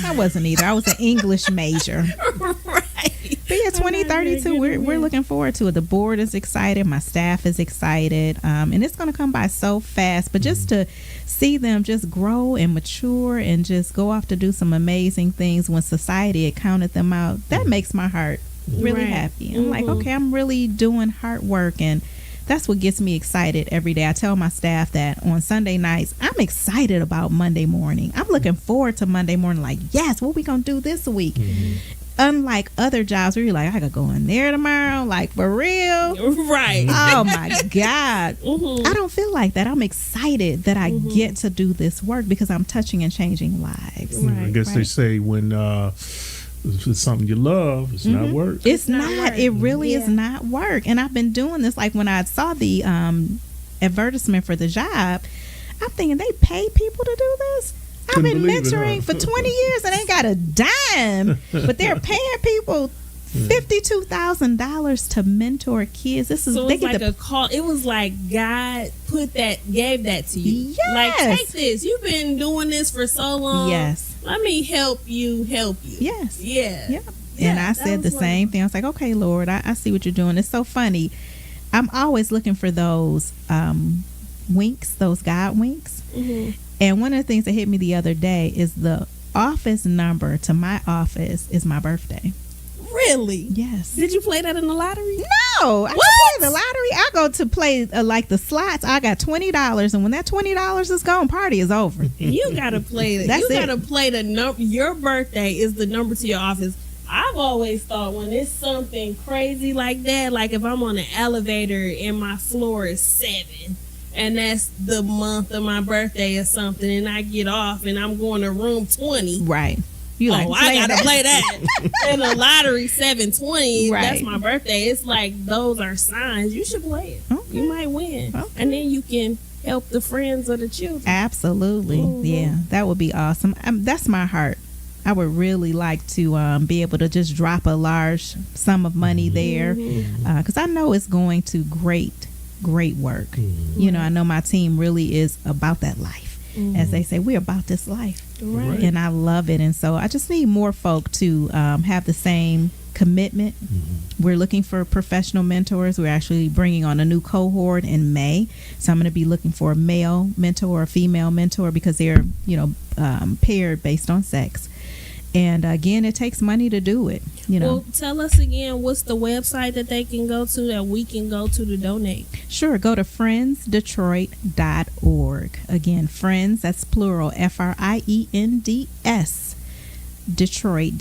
I wasn't either. I was an English major. Right. But yeah, 2032, we're looking forward to it. The board is excited. My staff is excited. And it's going to come by so fast. But just to see them just grow and mature and just go off to do some amazing things when society had counted them out, that makes my heart really Right. happy. I'm like, okay, I'm really doing hard work. And that's what gets me excited every day. I tell my staff that on Sunday nights, I'm excited about Monday morning. I'm looking forward to Monday morning. Like, yes, what we going to do this week? Unlike other jobs where you're like, I gotta go in there tomorrow, like for real. Right. Oh my God. I don't feel like that. I'm excited that I get to do this work because I'm touching and changing lives. I guess they say when it's something you love, it's not work. It's not. work. It really is not work. And I've been doing this. Like when I saw the advertisement for the job, I'm thinking they pay people to do this. I've Couldn't been believe it, mentoring huh? for 20 years and ain't got a dime, but they're paying people $52,000 to mentor kids. This is So they it's get like the a call. It was like God gave that to you. Like, Yes. take this. You've been doing this for so long. Yes. Let me help you. yes. Yeah. Yeah. Yeah, And I that said the was same thing. I was like, okay, Lord, I see what you're doing. It's so funny. I'm always looking for those winks, those God winks. And one of the things that hit me the other day is the office number to my office is my birthday. Really? Yes. Did you play that in the lottery? No, I don't play the lottery. I go to play like the slots. I got $20, and when that $20 is gone, party is over. You gotta play it. That's You it. gotta play the number. Your birthday is the number to your office. I've always thought when it's something crazy like that, like if I'm on an elevator and my floor is 7, and that's the month of my birthday or something, and I get off and I'm going to room 20. Right. You like I gotta that. play that. And the lottery 720. Right. That's my birthday. It's like those are signs. You should play it. Okay. You might win, Okay. and then you can help the friends of the children. Absolutely. Yeah, that would be awesome. That's my heart. I would really like to be able to just drop a large sum of money there because I know it's going to great work. You know, I know my team really is about that life. As they say, we're about this life. Right. And I love it. And so I just need more folk to have the same commitment. We're looking for professional mentors. We're actually bringing on a new cohort in May. So I'm going to be looking for a male mentor or a female mentor because they're, paired based on sex. And again, it takes money to do it, Well, tell us again, what's the website that they can go to, that we can go to donate? Sure, go to friendsdetroit.org. Again, friends, that's plural, FRIENDS, Detroit,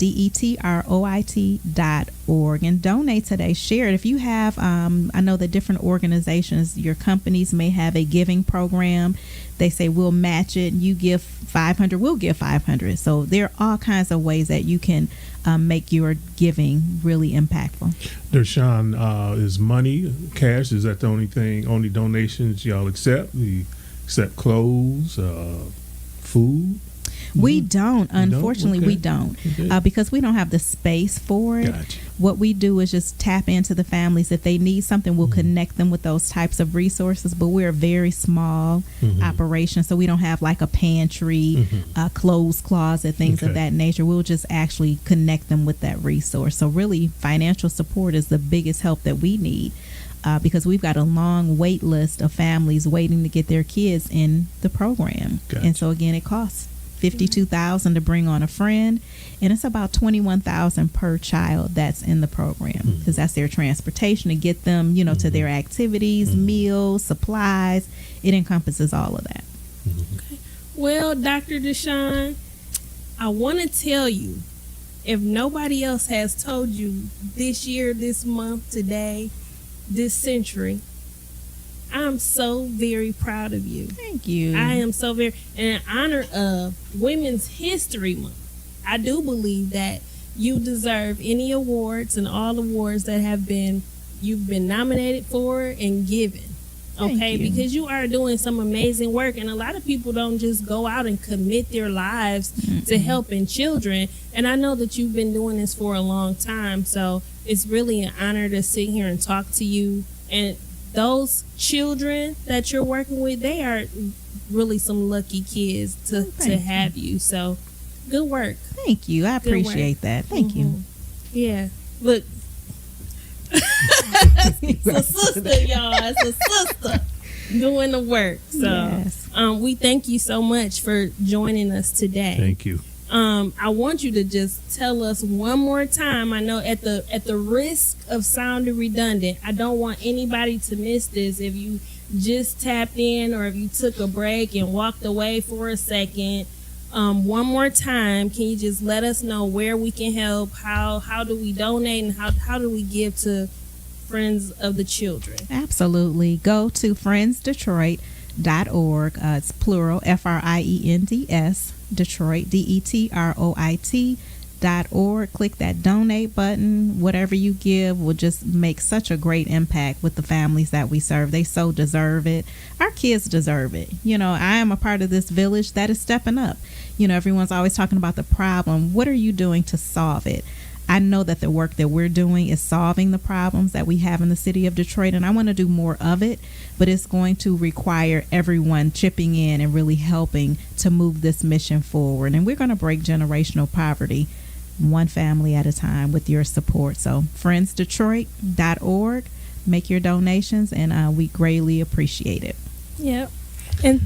DETROIT.org. And donate today. Share it. If you have, I know that different organizations, your companies may have a giving program. They say we'll match it. You give 500, we'll give 500. So there are all kinds of ways that you can make your giving really impactful. Dershawn, is money, cash, is that the only donations y'all accept? We accept clothes, food? We don't, don't? unfortunately, we Okay. don't, Okay. because we don't have the space for it. Gotcha. What we do is just tap into the families. If they need something, we'll connect them with those types of resources. But we're a very small operation, so we don't have like a pantry, clothes closet, things of Okay. that nature. We'll just actually connect them with that resource. So really, financial support is the biggest help that we need. Because we've got a long wait list of families waiting to get their kids in the program. Gotcha. And so again, it costs $52,000 to bring on a friend, and it's about $21,000 per child that's in the program because that's their transportation to get them, to their activities, meals, supplies. It encompasses all of that. Well, Dr. Deshaun, I want to tell you, if nobody else has told you this year, this month, today, this century, I'm so very proud of you. Thank you. I am so very, in honor of Women's History Month, I do believe that you deserve any awards and all awards that you've been nominated for and given. Okay, Thank you. because you are doing some amazing work, and a lot of people don't just go out and commit their lives to helping children. And I know that you've been doing this for a long time, so it's really an honor to sit here and talk to you. And those children that you're working with, they are really some lucky kids to have you. So good work. Thank you. I Good work. appreciate that. Thank you. Yeah. Look. It's a sister, y'all. It's a sister doing the work. So Yes. we thank you so much for joining us today. Thank you. I want you to just tell us one more time. I know at the risk of sounding redundant, I don't want anybody to miss this. If you just tapped in or if you took a break and walked away for a second, one more time, can you just let us know where we can help? How do we donate, and how do we give to Friends of the Children? Absolutely. Go to friendsdetroit.org. It's plural, FRIENDS, Detroit, DETROIT.org. Click that donate button. Whatever you give will just make such a great impact with the families that we serve. They so deserve it. Our kids deserve it. You know, I am a part of this village that is stepping up. You know, everyone's always talking about the problem. What are you doing to solve it? I know that the work that we're doing is solving the problems that we have in the city of Detroit, and I want to do more of it, but it's going to require everyone chipping in and really helping to move this mission forward. And we're going to break generational poverty one family at a time with your support. So friendsdetroit.org, make your donations, and we greatly appreciate it. Yep. And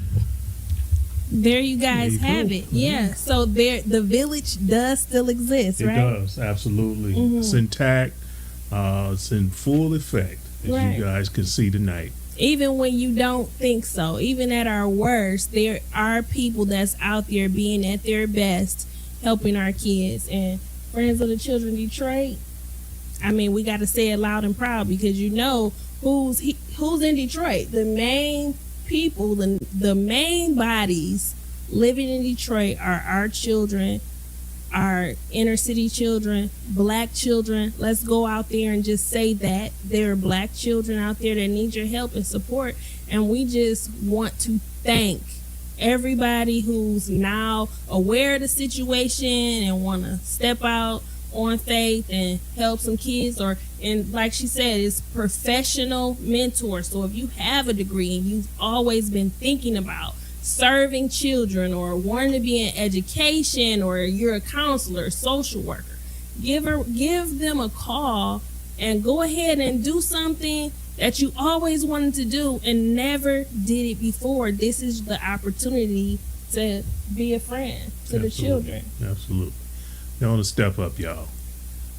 there you guys There you have go. it. Yeah. So the village does still exist, It right? does, absolutely. It's intact. It's in full effect, as Right. you guys can see tonight. Even when you don't think so, even at our worst, there are people that's out there being at their best, helping our kids. And Friends of the Children Detroit, I mean, we got to say it loud and proud, because you know who's in Detroit. The main people, the main bodies living in Detroit are our children, our inner city children, black children. Let's go out there and just say that there are black children out there that need your help and support. And we just want to thank everybody who's now aware of the situation and want to step out on faith and help some kids, and like she said, it's professional mentors. So if you have a degree and you've always been thinking about serving children or wanting to be in education, or you're a counselor, social worker, give them a call and go ahead and do something that you always wanted to do and never did it before. This is the opportunity to be a friend to the children. Absolutely. You want to step up, y'all.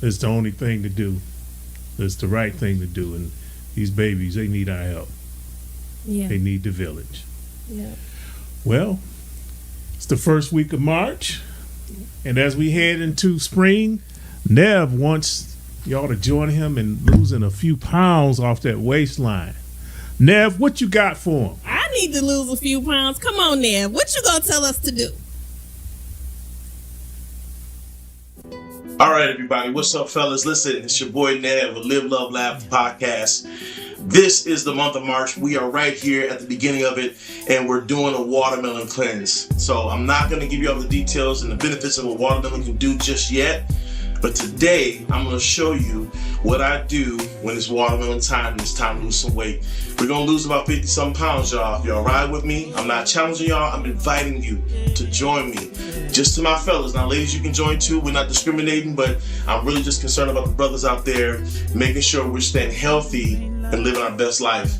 It's the only thing to do. It's the right thing to do. And these babies, they need our help. Yeah. They need the village. Yeah. Well, it's the first week of March. And as we head into spring, Nev wants y'all to join him in losing a few pounds off that waistline. Nev, what you got for him? I need to lose a few pounds. Come on, Nev. What you gonna tell us to do? All right, everybody. What's up, fellas? Listen, it's your boy Nev with Live, Love, Laugh podcast. This is the month of March. We are right here at the beginning of it, and we're doing a watermelon cleanse. So I'm not going to give you all the details and the benefits of what watermelon can do just yet. But today, I'm going to show you what I do when it's watermelon time and it's time to lose some weight. We're going to lose about 50-some pounds, y'all. If y'all ride with me, I'm not challenging y'all. I'm inviting you to join me. Just to my fellas. Now, ladies, you can join too. We're not discriminating, but I'm really just concerned about the brothers out there, making sure we're staying healthy and living our best life.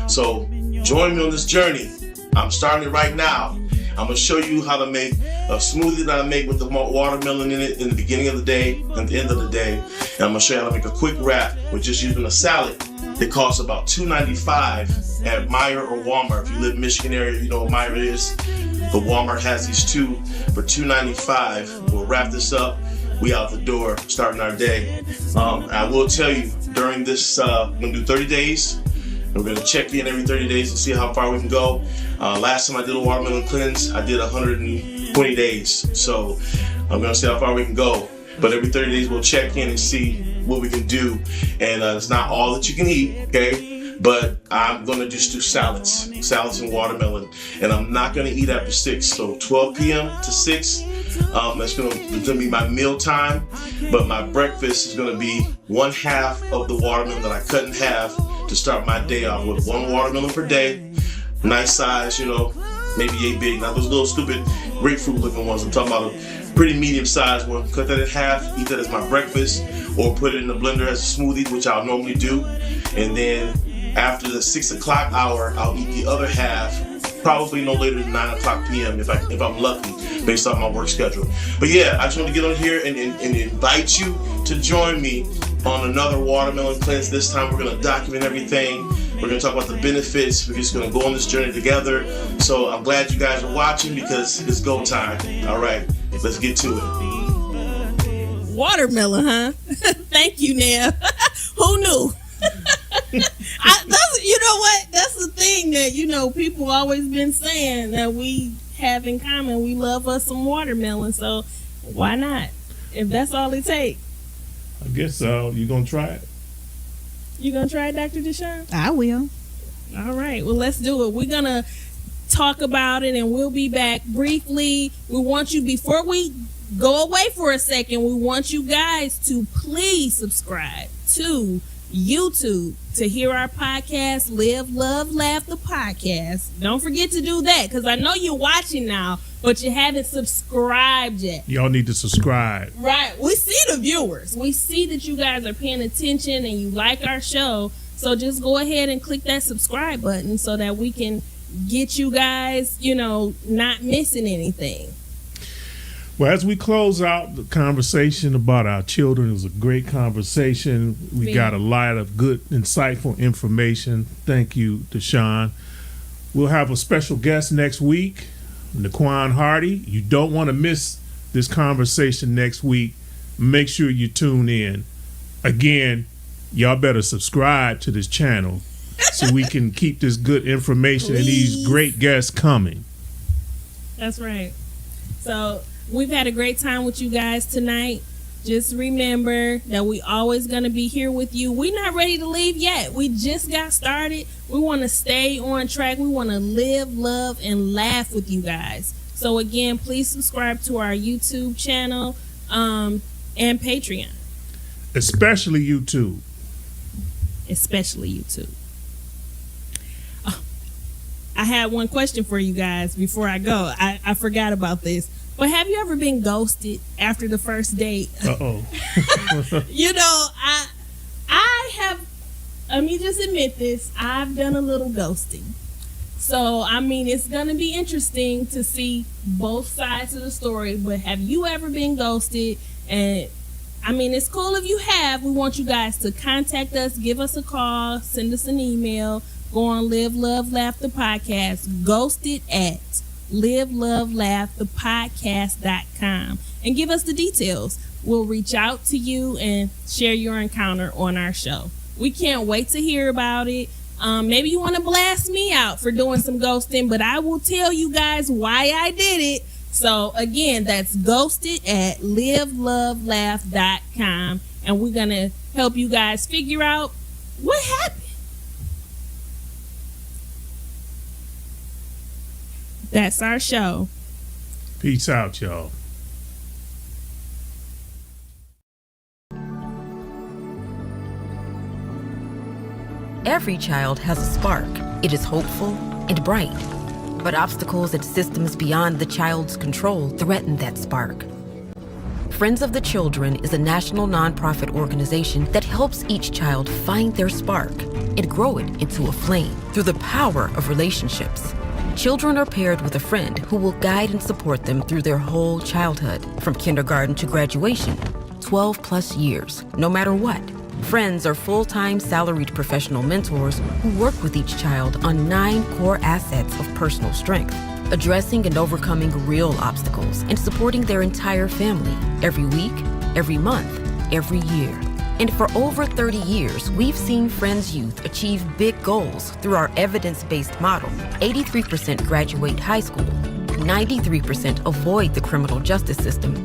So join me on this journey. I'm starting it right now. I'm going to show you how to make a smoothie that I make with the watermelon in it in the beginning of the day and the end of the day. And I'm going to show you how to make a quick wrap with just using a salad. It costs about $2.95 at Meijer or Walmart. If you live in the Michigan area, you know what Meijer is. but Walmart has these two for $2.95. We'll wrap this up. We out the door, starting our day. I will tell you, during this, we're gonna do 30 days. We're gonna check in every 30 days to see how far we can go. Last time I did a watermelon cleanse, I did 120 days. So I'm gonna see how far we can go. But every 30 days we'll check in and see what we can do. And it's not all that you can eat, okay? But I'm gonna just do salads and watermelon. And I'm not gonna eat after 6. So 12 p.m. to 6, that's gonna be my meal time. But my breakfast is gonna be 1/2 of the watermelon that I cut in half to start my day off with. 1 watermelon per day, nice size, maybe yay big, not those little stupid grapefruit looking ones. I'm talking about a pretty medium sized one. Cut that in half, eat that as my breakfast, or put it in the blender as a smoothie, which I'll normally do. And then after the 6 o'clock hour, I'll eat the other half, probably no later than 9 o'clock p.m. if I'm lucky, based on my work schedule. But yeah, I just want to get on here and invite you to join me on another watermelon cleanse. This time we're going to document everything. We're going to talk about the benefits. We're just going to go on this journey together. So I'm glad you guys are watching because it's go time. All right, let's get to it. Watermelon, huh? Thank you, Nev. Who knew? You know what? That's the thing that, people always been saying that we have in common. We love us some watermelon. So why not? If that's all it takes. I guess so. You gonna try it? You gonna try it, Dr. Deshaun? I will. All right. Well, let's do it. We're gonna talk about it, and we'll be back briefly. We want you, before we go away for a second, we want you guys to please subscribe to YouTube to hear our podcast, Live, Love, Laugh, the podcast. Don't forget to do that, because I know you're watching now, but you haven't subscribed yet. Y'all need to subscribe. Right. We see the viewers. We see that you guys are paying attention and you like our show. So just go ahead and click that subscribe button so that we can get you guys, not missing anything. Well, as we close out the conversation about our children, it was a great conversation. We got a lot of good, insightful information. Thank you, Deshaun. We'll have a special guest next week, Naquan Hardy. You don't want to miss this conversation next week. Make sure you tune in. Again, y'all better subscribe to this channel so we can keep this good information and these great guests coming. That's right. So we've had a great time with you guys tonight. Just remember that we always going to be here with you. We're not ready to leave yet. We just got started. We want to stay on track. We want to live, love, and laugh with you guys. So again, please subscribe to our YouTube channel and Patreon. Especially YouTube. Especially YouTube. Oh, I had one question for you guys before I go. I forgot about this. But have you ever been ghosted after the first date? Uh-oh. I have, let me just admit this, I've done a little ghosting. So, it's going to be interesting to see both sides of the story. But have you ever been ghosted? And, it's cool if you have. We want you guys to contact us, give us a call, send us an email, go on Live, Love, Laugh, the podcast, ghosted at livelove.laughthepodcast.com, and give us the details. We'll reach out to you and share your encounter on our show. We can't wait to hear about it. Maybe you want to blast me out for doing some ghosting, but I will tell you guys why I did it. So again, that's ghosted at livelovelaugh.com, and we're going to help you guys figure out what happened. That's our show. Peace out, y'all. Every child has a spark. It is hopeful and bright. But obstacles and systems beyond the child's control threaten that spark. Friends of the Children is a national nonprofit organization that helps each child find their spark and grow it into a flame through the power of relationships. Children are paired with a friend who will guide and support them through their whole childhood, from kindergarten to graduation, 12 plus years, no matter what. Friends are full-time salaried professional mentors who work with each child on 9 core assets of personal strength: addressing and overcoming real obstacles and supporting their entire family every week, every month, every year. And for over 30 years, we've seen Friends Youth achieve big goals through our evidence-based model. 83% graduate high school, 93% avoid the criminal justice system,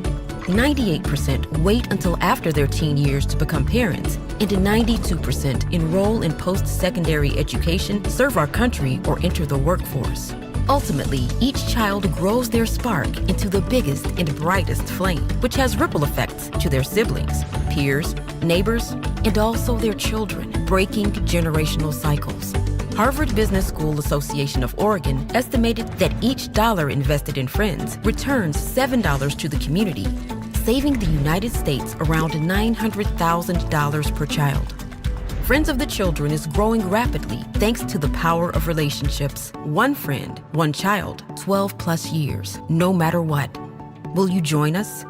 98% wait until after their teen years to become parents, and 92% enroll in post-secondary education, serve our country, or enter the workforce. Ultimately, each child grows their spark into the biggest and brightest flame, which has ripple effects to their siblings, peers, neighbors, and also their children, breaking generational cycles. Harvard Business School Association of Oregon estimated that each dollar invested in Friends returns $7 to the community, saving the United States around $900,000 per child. Friends of the Children is growing rapidly thanks to the power of relationships. One friend, one child, 12 plus years, no matter what. Will you join us?